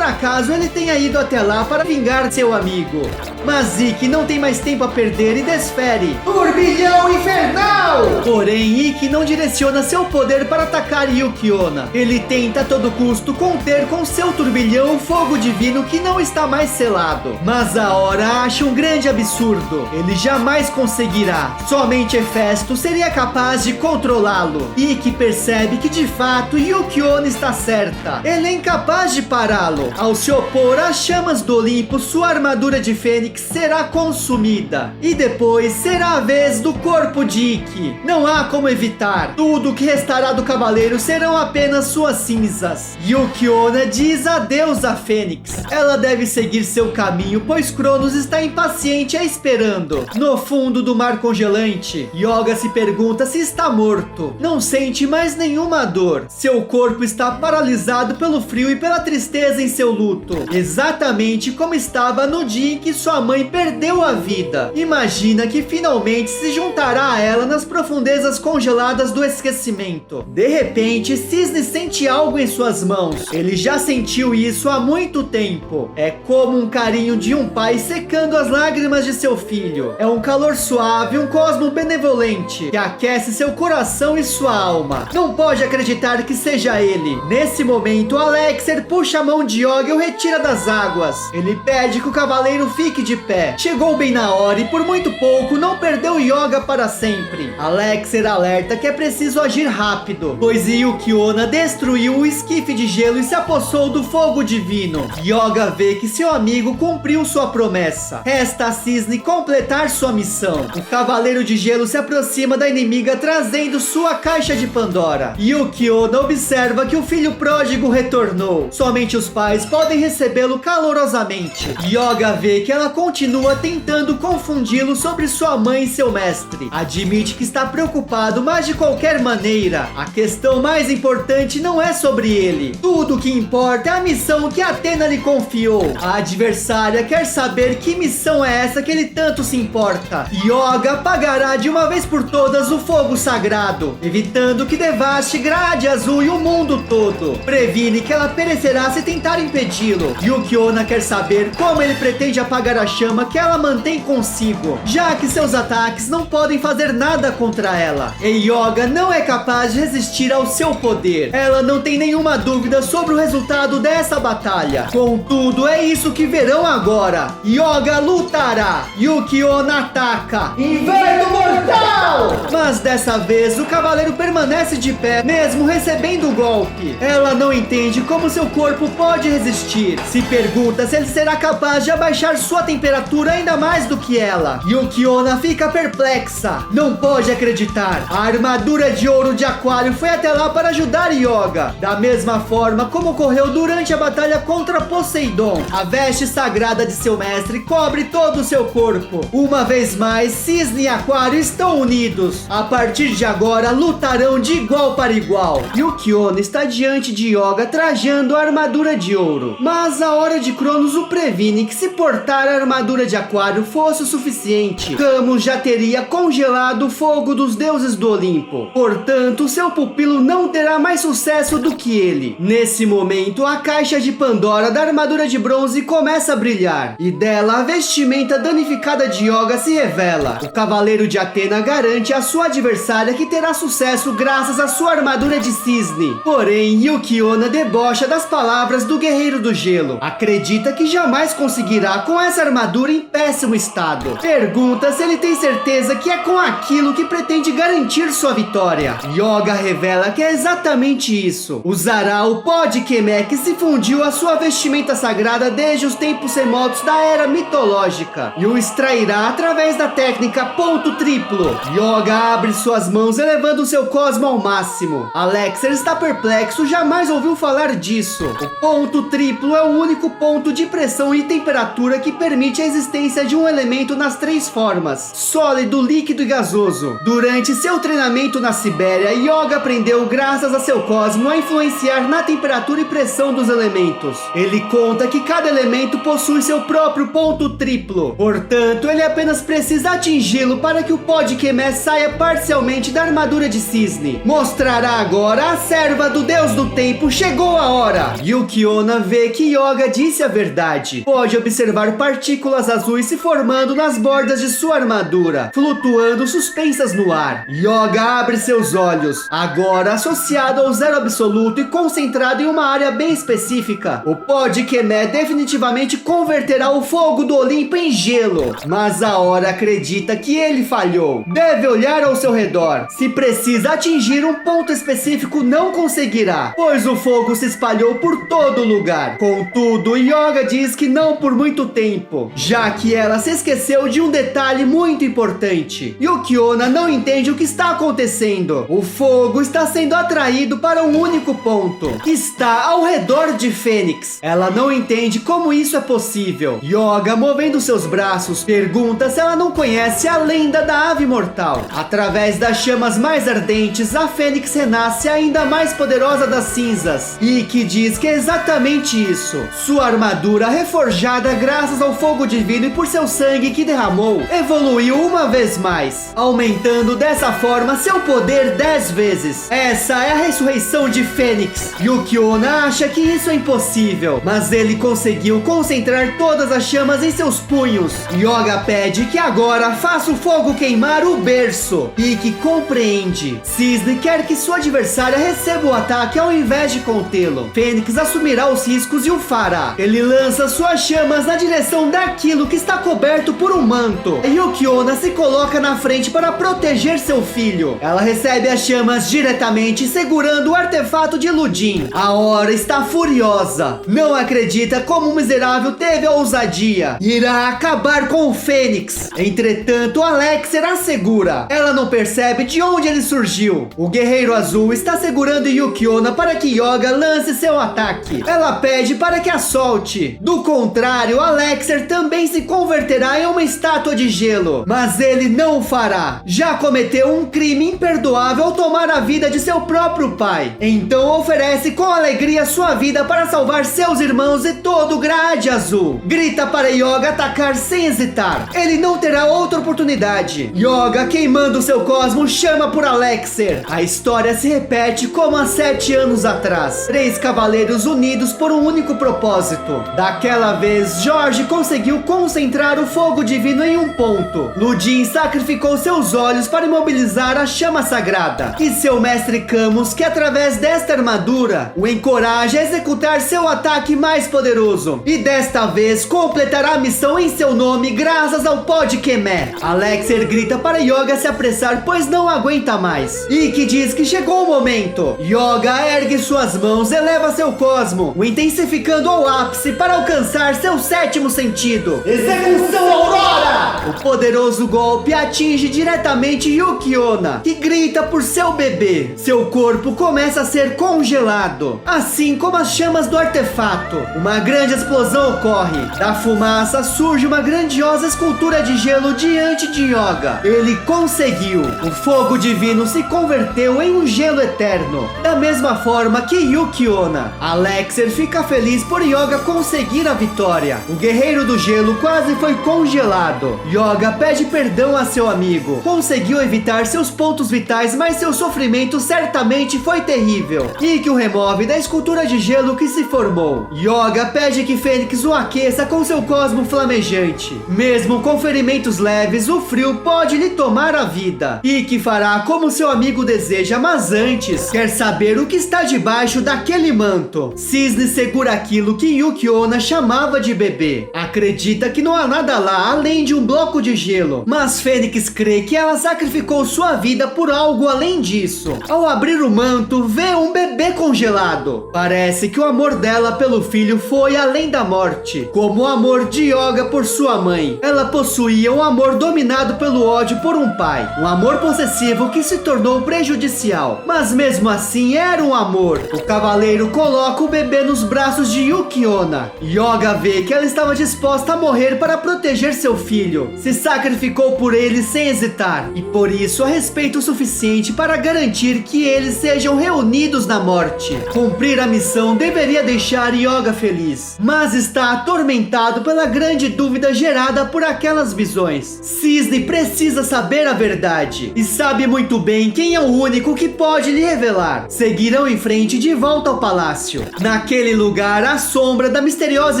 acaso ele tenha ido até lá para vingar seu amigo. Mas Ikki não tem mais tempo a perder e desfere Turbilhão Infernal! Porém, Ikki não direciona seu poder para atacar Yuki Onna. Ele tenta a todo custo conter com seu turbilhão o fogo divino que não está mais selado. Mas a Hora acha um grande absurdo. Ele jamais conseguirá. Somente Hefesto seria capaz de controlá-lo. Ikki percebe que de fato Yuki Onna está certa. Ele é incapaz de pará-lo. Ao se opor às chamas do Olimpo, sua armadura de Fênix será consumida. E depois será a vez do corpo de Ikki. Não há como evitar. Tudo que restará do cavaleiro serão apenas suas cinzas. Yuki Onna diz adeus a Fênix. Ela deve seguir seu caminho, pois Cronos está impaciente a esperando. No fundo do mar congelante, Yoga se pergunta se está morto. Não sente mais nenhuma dor. Seu corpo está paralisado pelo frio e pela tristeza em seu luto. Exatamente como estava no dia em que sua mãe perdeu a vida. Imagina que finalmente se juntará a ela nas profundezas congeladas do esquecimento. De repente, Cisne sente algo em suas mãos. Ele já sentiu isso há muito tempo. É como um carinho de um pai secando as lágrimas de seu filho. É um calor suave, um cosmo benevolente que aquece seu coração e sua alma. Não pode acreditar que seja ele. Nesse momento, Alexer puxa a mão de Yoga e o retira das águas. Ele pede que o cavaleiro fique de pé. Chegou bem na hora e por muito pouco não perdeu Yoga para sempre. Alexer alerta que é preciso agir rápido, pois Yuki Onna destruiu o esquife de gelo e se apossou do fogo divino. Yoga vê que seu amigo cumpriu sua promessa. Resta a Cisne completar sua missão. O cavaleiro de gelo se aproxima da inimiga trazendo sua caixa de Pandora. Yuki Onna observa que o filho pródigo retornou. Somente os pais podem recebê-lo calorosamente. Yoga vê que ela continua tentando confundi-lo sobre sua mãe e seu mestre. Admite que está preocupado, mas de qualquer maneira, a questão mais importante não é sobre ele. Tudo o que importa é a missão que Atena lhe confere. confiou. A adversária quer saber que missão é essa que ele tanto se importa. Yoga apagará de uma vez por todas o fogo sagrado, evitando que devaste Grade Azul e o mundo todo. Previne que ela perecerá se tentar impedi-lo. Yuki-Onna quer saber como ele pretende apagar a chama que ela mantém consigo, já que seus ataques não podem fazer nada contra ela. E Yoga não é capaz de resistir ao seu poder. Ela não tem nenhuma dúvida sobre o resultado dessa batalha. Contudo, é isso que verão agora. Yoga lutará. Yuki-Onna ataca. Inverno mortal! Mas dessa vez o cavaleiro permanece de pé, mesmo recebendo o golpe. Ela não entende como seu corpo pode resistir. Se pergunta se ele será capaz de abaixar sua temperatura ainda mais do que ela. Yuki-Onna fica perplexa. Não pode acreditar. A armadura de ouro de Aquário foi até lá para ajudar Yoga, da mesma forma como ocorreu durante a batalha contra Poseidon. A veste sagrada de seu mestre cobre todo o seu corpo. Uma vez mais, Cisne e Aquário estão unidos. A partir de agora, lutarão de igual para igual. Yuki-Onna está diante de Yoga trajando a armadura de ouro. Mas a hora de Cronos o previne que se portar a armadura de Aquário fosse o suficiente, Camus já teria congelado o fogo dos deuses do Olimpo. Portanto, seu pupilo não terá mais sucesso do que ele. Nesse momento, a caixa de Pandora da armadura de bronze começa a brilhar, e dela a vestimenta danificada de Yoga se revela. O cavaleiro de Atena garante à sua adversária que terá sucesso graças à sua armadura de cisne. Porém, Yuki-Onna debocha das palavras do guerreiro do gelo. Acredita que jamais conseguirá com essa armadura em péssimo estado. Pergunta se ele tem certeza que é com aquilo que pretende garantir sua vitória. Yoga revela que é exatamente isso. Usará o pó de Kemet que se fundiu à sua vestimenta sagrada desde os tempos remotos da era mitológica, e o extrairá através da técnica ponto triplo. Yoga abre suas mãos elevando seu cosmo ao máximo. Alexer está perplexo, jamais ouviu falar disso. O ponto triplo é o único ponto de pressão e temperatura que permite a existência de um elemento nas três formas: sólido, líquido e gasoso. Durante seu treinamento na Sibéria, Yoga aprendeu, graças a seu cosmo, a influenciar na temperatura e pressão dos elementos. Ele conta que cada elemento possui seu próprio ponto triplo. Portanto, ele apenas precisa atingi-lo para que o pó de Kemet saia parcialmente da armadura de cisne. Mostrará agora a serva do deus do tempo. Chegou a hora! Yuki-Onna vê que Yoga disse a verdade. Pode observar partículas azuis se formando nas bordas de sua armadura, flutuando suspensas no ar. Yoga abre seus olhos, agora associado ao zero absoluto e concentrado em uma área bem específica. O pó de Kemet definitivamente converterá o fogo do Olimpo em gelo. Mas a hora acredita que ele falhou. Deve olhar ao seu redor. Se precisa atingir um ponto específico, não conseguirá, pois o fogo se espalhou por todo lugar. Contudo, Yoga diz que não por muito tempo, já que ela se esqueceu de um detalhe muito importante. Yuki-Onna não entende o que está acontecendo. O fogo está sendo atraído para um único ponto, que está ao redor de Fênix. Ela não entende como isso é possível. Yoga, movendo seus braços, pergunta se ela não conhece a lenda da ave mortal. Através das chamas mais ardentes, a Fênix renasce ainda mais poderosa das cinzas. Ikki diz que é exatamente isso. Sua armadura, reforjada graças ao fogo divino e por seu sangue que derramou, evoluiu uma vez mais, aumentando dessa forma seu poder 10 vezes. Essa é a ressurreição de Fênix. Yuki-Onna acha que isso é impossível, mas ele conseguiu concentrar todas as chamas em seus punhos. Yoga pede que agora faça o fogo queimar o berço. Ikki compreende. Cisne quer que sua adversária receba o ataque ao invés de contê-lo. Fênix assumirá os riscos e o fará. Ele lança suas chamas na direção daquilo que está coberto por um manto. Yuki-Onna se coloca na frente para proteger seu filho. Ela recebe as chamas diretamente, segurando o artefato de Ludin. A Hora está furiosa. Não acredita como o miserável teve a ousadia. Irá acabar com o Fênix. Entretanto, Alexer a segura. Ela não percebe de onde ele surgiu. O Guerreiro Azul está segurando Yuki-Onna para que Yoga lance seu ataque. Ela pede para que a solte. Do contrário, Alexer também se converterá em uma estátua de gelo. Mas ele não o fará. Já cometeu um crime imperdoável ao tomar a vida de seu próprio pai. Então oferece com alegria sua vida para salvar seus irmãos Cavaleiros e todo o Grade Azul. Grita para Yoga atacar sem hesitar. Ele não terá outra oportunidade. Yoga, queimando seu cosmo, chama por Alexer. A história se repete como há 7 anos atrás. 3 cavaleiros unidos por um único propósito. Daquela vez, Jorge conseguiu concentrar o fogo divino em um ponto. Ludin sacrificou seus olhos para imobilizar a chama sagrada. E seu mestre Camus, que através desta armadura, o encoraja a executar seu ataque mais poderoso. E desta vez, completará a missão em seu nome graças ao pó de Kemer. Alexer grita para Yoga se apressar, pois não aguenta mais. Ikki diz que chegou o momento. Yoga ergue suas mãos, eleva seu cosmo, o intensificando ao ápice para alcançar seu 7º sentido. Execução Aurora! O poderoso golpe atinge diretamente Yuki Onna, que grita por seu bebê. Seu corpo começa a ser congelado, assim como as chamas do artefato. Uma grande explosão ocorre. Da fumaça surge uma grandiosa escultura de gelo diante de Yoga. Ele conseguiu. O fogo divino se converteu em um gelo eterno, da mesma forma que Yuki Onna. Alexer fica feliz por Yoga conseguir a vitória. O guerreiro do gelo quase foi congelado. Yoga pede perdão a seu amigo. Conseguiu evitar seus pontos vitais, mas seu sofrimento certamente foi terrível. Ikki o remove da escultura de gelo que se formou. Yoga pede que Fênix o aqueça com seu cosmo flamejante. Mesmo com ferimentos leves, o frio pode lhe tomar a vida. Ikki fará como seu amigo deseja, mas antes quer saber o que está debaixo daquele manto. Cisne segura aquilo que Yuki Onna chamava de bebê. Acredita que não há nada lá além de um bloco de gelo, mas Fênix crê que ela sacrificou sua vida por algo além disso. Ao abrir o manto, vê um bebê congelado. Parece que o amor dela pelo filho foi além da morte, como o amor de Yoga por sua mãe. Ela possuía um amor dominado pelo ódio por um pai, um amor possessivo que se tornou prejudicial, mas mesmo assim era um amor. O cavaleiro coloca o bebê nos braços de Yuki Onna. Yoga vê que ela estava disposta a morrer para proteger seu filho. Se sacrificou por ele sem hesitar, e por isso há respeito o suficiente para garantir que eles sejam reunidos na morte. Cumprir a missão deveria deixar Yoga feliz, mas está atormentado pela grande dúvida gerada por aquelas visões. Cisne precisa saber a verdade, e sabe muito bem quem é o único que pode lhe revelar. Seguirão em frente de volta ao palácio. Naquele lugar, a sombra da misteriosa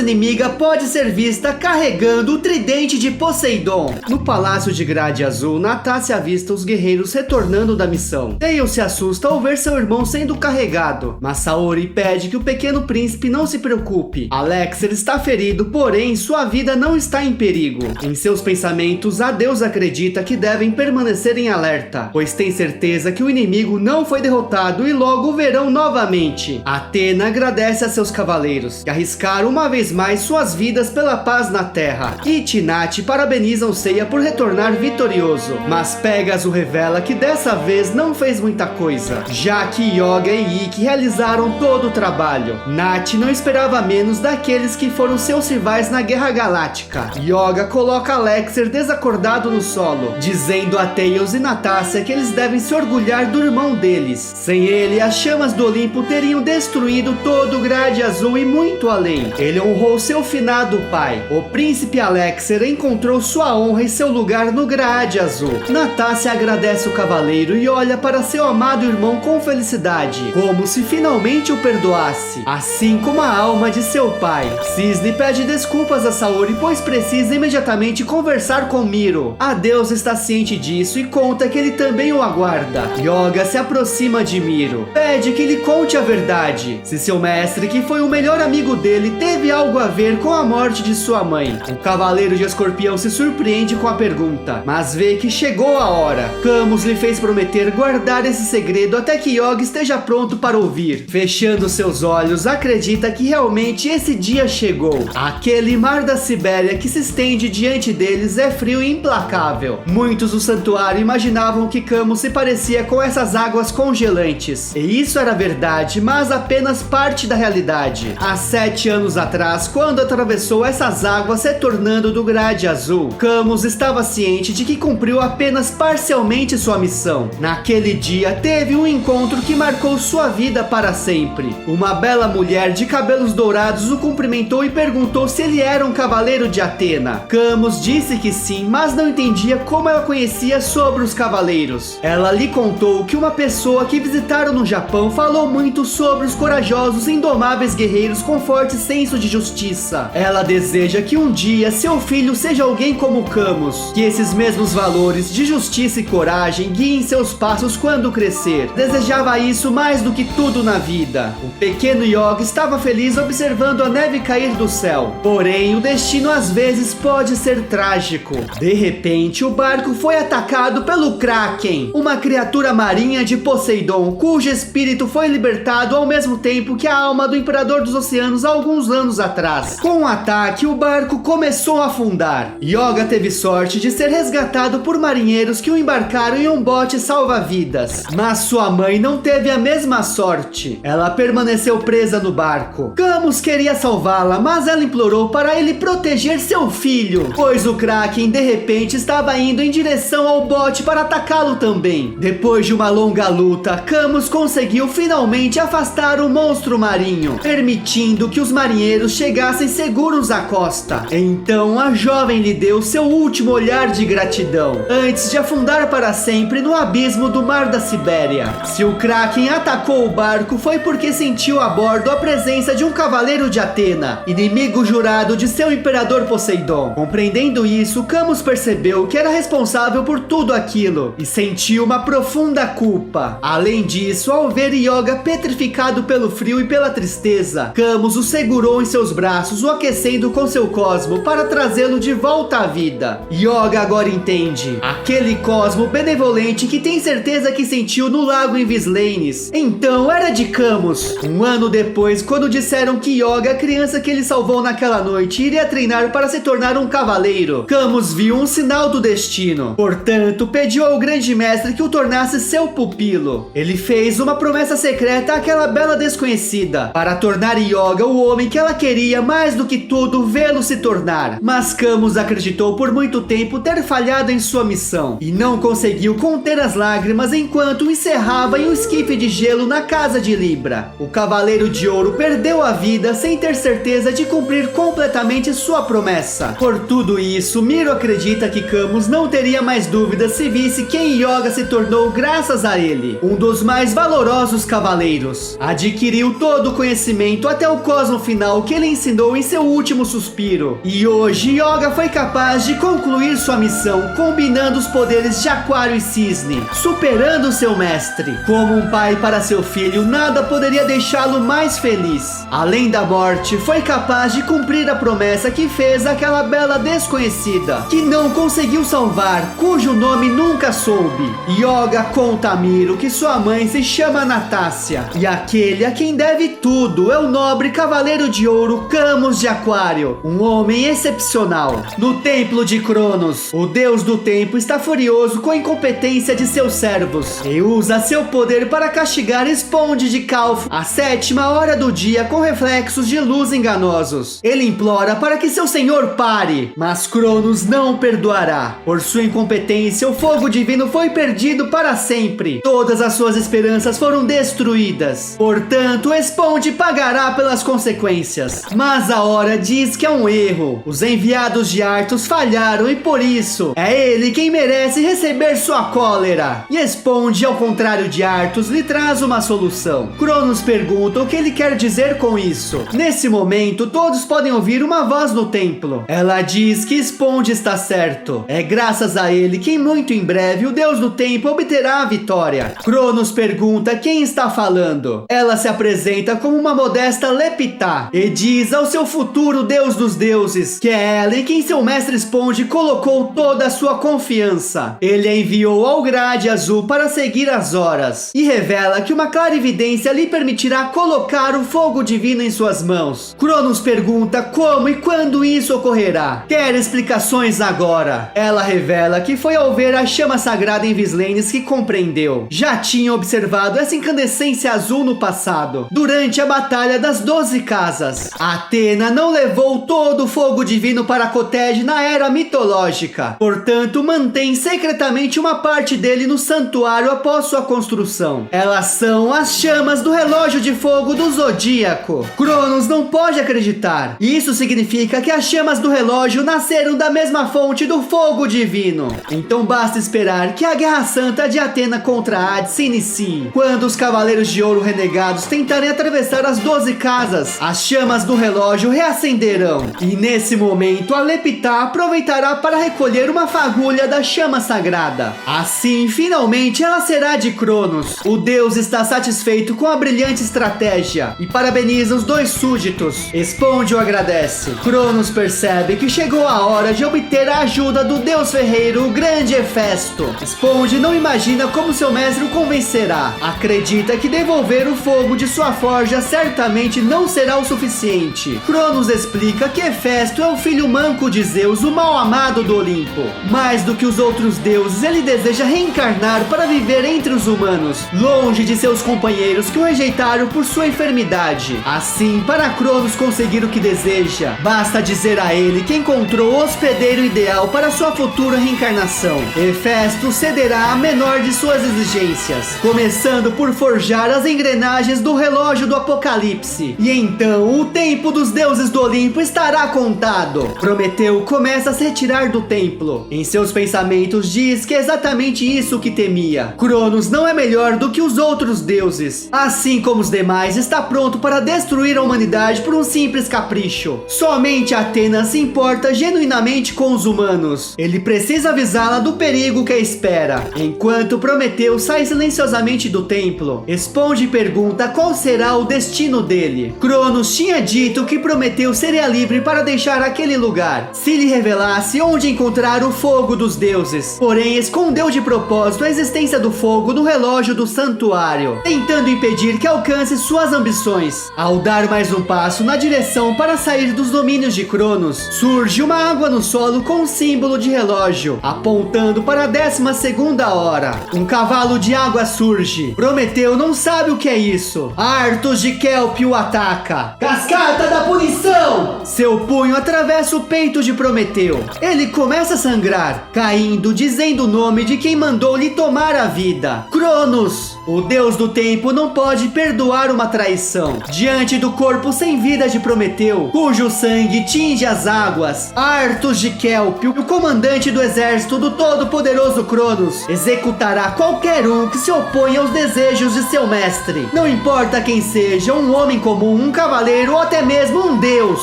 inimiga pode ser vista carregando o tridente de Poseidon. No palácio de Grade Azul, Natácia avista os guerreiros retornando da missão. Tails se assusta ao ver seu irmão sendo carregado, mas Saori pede que o pequeno príncipe não se preocupe. Alexer está ferido, porém sua vida não está em perigo. Em seus pensamentos, a deusa acredita que devem permanecer em alerta, pois tem certeza que o inimigo não foi derrotado e logo o verão novamente. Athena agradece a seus cavaleiros, que arriscaram uma vez mais suas vidas pela paz na terra. E Tinati parabenizam Seiya por retornar vitorioso, mas Pégaso revela que dessa vez não fez muita coisa, já que Yoga e Ikki realizaram todo o trabalho. Nath não esperava menos daqueles que foram seus rivais na Guerra Galáctica. Yoga coloca Alexer desacordado no solo, dizendo a Tails e Natácia que eles devem se orgulhar do irmão deles. Sem ele, as chamas do Olimpo teriam destruído todo o Grade Azul e muito além. Ele honrou seu finado pai. O príncipe Alexer encontrou sua honra e seu lugar no Grade Azul. Natácia agradece o cavaleiro e olha para seu amado irmão com felicidade, como se finalmente o perdoasse, assim como a alma de seu pai. Cisne pede desculpas a Saori, pois precisa imediatamente conversar com Miro. A deusa está ciente disso e conta que ele também o aguarda. Yoga se aproxima de Miro, pede que lhe conte a verdade, se seu mestre, que foi o melhor amigo dele, teve algo a ver com a morte de sua mãe. O cavaleiro de Escorpião se surpreende com a pergunta, mas vê que chegou a hora. Camus lhe fez prometer guardar esse segredo até que Yoga esteja pronto para ouvir. Fechando seus olhos, acredita que realmente esse dia chegou. Aquele mar da Sibéria que se estende diante deles é frio e implacável. Muitos do santuário imaginavam que Camus se parecia com essas águas congelantes. E isso era verdade, mas apenas parte da realidade. Há 7 anos atrás, quando atravessou essas águas retornando do Grade Azul, Camus estava ciente de que cumpriu apenas parcialmente sua missão. Naquele dia, teve um encontro que marcou sua vida para sempre. Uma bela mulher de cabelos dourados dourados o cumprimentou e perguntou se ele era um cavaleiro de Atena. Camus disse que sim, mas não entendia como ela conhecia sobre os cavaleiros. Ela lhe contou que uma pessoa que visitaram no Japão falou muito sobre os corajosos e indomáveis guerreiros com forte senso de justiça. Ela deseja que um dia seu filho seja alguém como Camus, que esses mesmos valores de justiça e coragem guiem seus passos quando crescer. Desejava isso mais do que tudo na vida. O pequeno Yoga estava feliz observando a neve cair do céu. Porém, o destino às vezes pode ser trágico. De repente, o barco foi atacado pelo Kraken, uma criatura marinha de Poseidon, cujo espírito foi libertado ao mesmo tempo que a alma do Imperador dos Oceanos há alguns anos atrás. Com o ataque, o barco começou a afundar. Yoga teve sorte de ser resgatado por marinheiros que o embarcaram em um bote salva-vidas. Mas sua mãe não teve a mesma sorte. Ela permaneceu presa no barco. Camus queria salvá-la, mas ela implorou para ele proteger seu filho, pois o Kraken de repente estava indo em direção ao bote para atacá-lo também. Depois de uma longa luta, Camus conseguiu finalmente afastar o monstro marinho, permitindo que os marinheiros chegassem seguros à costa. Então a jovem lhe deu seu último olhar de gratidão, antes de afundar para sempre no abismo do Mar da Sibéria. Se o Kraken atacou o barco foi porque sentiu a bordo a presença de um cavaleiro de Atena, inimigo jurado de seu imperador Poseidon. Compreendendo isso, Camus percebeu que era responsável por tudo aquilo e sentiu uma profunda culpa. Além disso, ao ver Yoga petrificado pelo frio e pela tristeza, Camus o segurou em seus braços, o aquecendo com seu cosmo para trazê-lo de volta à vida. Yoga agora entende. Aquele cosmo benevolente que tem certeza que sentiu no lago em Vislanes, então era de Camus. Um ano depois, quando disseram que Yoga, a criança que ele salvou naquela noite, iria treinar para se tornar um cavaleiro, Camus viu um sinal do destino. Portanto, pediu ao grande mestre que o tornasse seu pupilo. Ele fez uma promessa secreta àquela bela desconhecida, para tornar Yoga o homem que ela queria mais do que tudo vê-lo se tornar. Mas Camus acreditou por muito tempo ter falhado em sua missão, e não conseguiu conter as lágrimas enquanto encerrava em um esquife de gelo na casa de Libra. O Cavaleiro de Ouro perdeu a vida sem ter certeza de cumprir completamente sua promessa. Por tudo isso, Miro acredita que Camus não teria mais dúvidas se visse quem Yoga se tornou graças a ele, um dos mais valorosos cavaleiros. Adquiriu todo o conhecimento até o cosmo final que ele ensinou em seu último suspiro. E hoje, Yoga foi capaz de concluir sua missão, combinando os poderes de Aquário e Cisne, superando seu mestre. Como um pai para seu filho, nada poderia deixá-lo mais feliz. Além da morte, foi capaz de cumprir a promessa que fez àquela bela desconhecida, que não conseguiu salvar, cujo nome nunca soube. Yoga conta a Miro que sua mãe se chama Natácia, e aquele a quem deve tudo é o nobre Cavaleiro de Ouro Camus de Aquário, um homem excepcional. No templo de Cronos, o deus do tempo está furioso com a incompetência de seus servos e usa seu poder para castigar Esponde de Calfo à 7ª do dia com reflexos de luz enganosos. Ele implora para que seu senhor pare, mas Cronos não perdoará. Por sua incompetência, o fogo divino foi perdido para sempre. Todas as suas esperanças foram destruídas. Portanto, Esponde pagará pelas consequências. Mas a hora diz que é um erro. Os enviados de Arthos falharam e por isso é ele quem merece receber sua cólera. E Esponde, ao contrário de Arthos, lhe traz uma solução. Cronos pergunta o que ele quer dizer com isso. Nesse momento, todos podem ouvir uma voz no templo. Ela diz que Esponde está certo. É graças a ele que muito em breve o deus do tempo obterá a vitória. Cronos pergunta quem está falando. Ela se apresenta como uma modesta Leptá e diz ao seu futuro deus dos deuses que é ela em quem seu mestre Esponde colocou toda a sua confiança. Ele a enviou ao Grade Azul para seguir as horas e revela que uma clarividência lhe permitirá colocar o fogo divino em suas mãos. Cronos pergunta como e quando isso ocorrerá. Quer explicações agora. Ela revela que foi ao ver a chama sagrada em Vislanes que compreendeu. Já tinha observado essa incandescência azul no passado, durante a Batalha das 12 Casas. Atena não levou todo o fogo divino para Cotege na era mitológica. Portanto, mantém secretamente uma parte dele no santuário após sua construção. Elas são as chamas do relógio de fogo do Zodíaco. Cronos não pode acreditar. Isso significa que as chamas do relógio nasceram da mesma fonte do fogo divino. Então basta esperar que a Guerra Santa de Atena contra Hades se inicie. Quando os Cavaleiros de Ouro renegados tentarem atravessar as 12 casas, as chamas do relógio reacenderão. E nesse momento, a Leptá aproveitará para recolher uma fagulha da chama sagrada. Assim, finalmente, ela será de Cronos. O deus está satisfeito com a brilhante estratégia e parabeniza os dois súditos. Esponde o agradece. Cronos percebe que chegou a hora de obter a ajuda do deus ferreiro, o grande Hefesto. Esponde não imagina como seu mestre o convencerá. Acredita que devolver o fogo de sua forja certamente não será o suficiente. Cronos explica que Hefesto é o filho manco de Zeus, o mal amado do Olimpo. Mais do que os outros deuses, ele deseja reencarnar para viver entre os humanos, longe de seus companheiros que o rejeitaram por sua enfermidade. Assim, para Cronos conseguir o que deseja, basta dizer a ele que encontrou o hospedeiro ideal para sua futura reencarnação. Hefesto cederá a menor de suas exigências, começando por forjar as engrenagens do relógio do Apocalipse. E então, o tempo dos deuses do Olimpo estará contado. Prometeu começa a se retirar do templo. Em seus pensamentos diz que é exatamente isso que temia. Cronos não é melhor do que os outros deuses. Assim como os demais, está pronto para destruir a humanidade por um simples capricho. Somente Atena se importa genuinamente com os humanos. Ele precisa avisá-la do perigo que a espera. Enquanto Prometeu sai silenciosamente do templo, Esponde pergunta qual será o destino dele. Cronos tinha dito que Prometeu seria livre para deixar aquele lugar, se lhe revelasse onde encontrar o fogo dos deuses. Porém, escondeu de propósito a existência do fogo no relógio do santuário, tentando impedir que alcance suas ambições. Ao dar mais um passo na direção para sair dos domínios de Cronos, surge uma água no solo com um símbolo de relógio, apontando para a 12ª hora. Um cavalo de água surge. Prometeu não sabe o que é isso. Arthos de Kelp o ataca. Cascata da punição! Seu punho atravessa o peito de Prometeu. Ele começa a sangrar, caindo, dizendo o nome de quem mandou lhe tomar a vida. Cronos, o deus do tempo, não pode perdoar uma traição. Diante do corpo sem vida de Prometeu, cujo sangue tinge as águas, Arthos de Kelp, o comandante do exército do todo-poderoso Cronos, executará qualquer um que se oponha aos desejos de seu mestre. Não importa quem seja, um homem comum, um cavaleiro ou até mesmo um deus.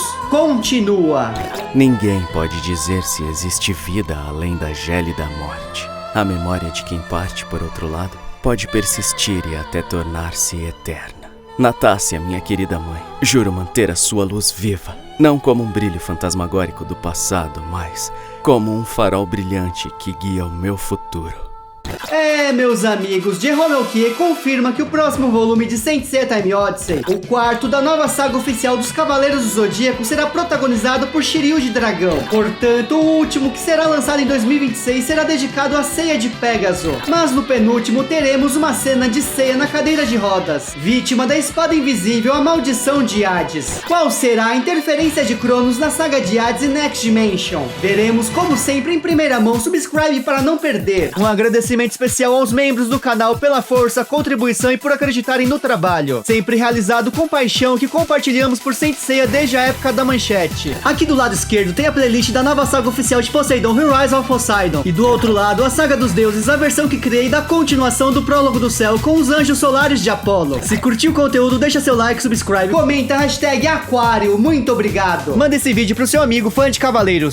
Continua. Ninguém pode dizer se existe vida além da gélida morte. A memória de quem parte, por outro lado, pode persistir e até tornar-se eterna. Natácia, minha querida mãe, juro manter a sua luz viva, não como um brilho fantasmagórico do passado, mas como um farol brilhante que guia o meu futuro. Meus amigos, Jerome confirma que o próximo volume de Saint Seiya Time Odyssey, o quarto da nova saga oficial dos Cavaleiros do Zodíaco, será protagonizado por Shiryu de Dragão. Portanto, o último, que será lançado em 2026, será dedicado a Seiya de Pégaso. Mas no penúltimo teremos uma cena de Seiya na cadeira de rodas, vítima da espada invisível, a maldição de Hades. Qual será a interferência de Cronos na saga de Hades e Next Dimension? Veremos como sempre em primeira mão. Subscribe para não perder. Um agradecimento especial aos membros do canal pela força, contribuição e por acreditarem no trabalho, sempre realizado com paixão, que compartilhamos por Saint Seiya desde a época da manchete. Aqui do lado esquerdo tem a playlist da nova saga oficial de Poseidon, Rise of Poseidon, e do outro lado a saga dos deuses, a versão que criei da continuação do Prólogo do Céu com os anjos solares de Apolo. Se curtiu o conteúdo, deixa seu like, subscribe, comenta, #Aquário, muito obrigado. Manda esse vídeo pro seu amigo fã de Cavaleiros.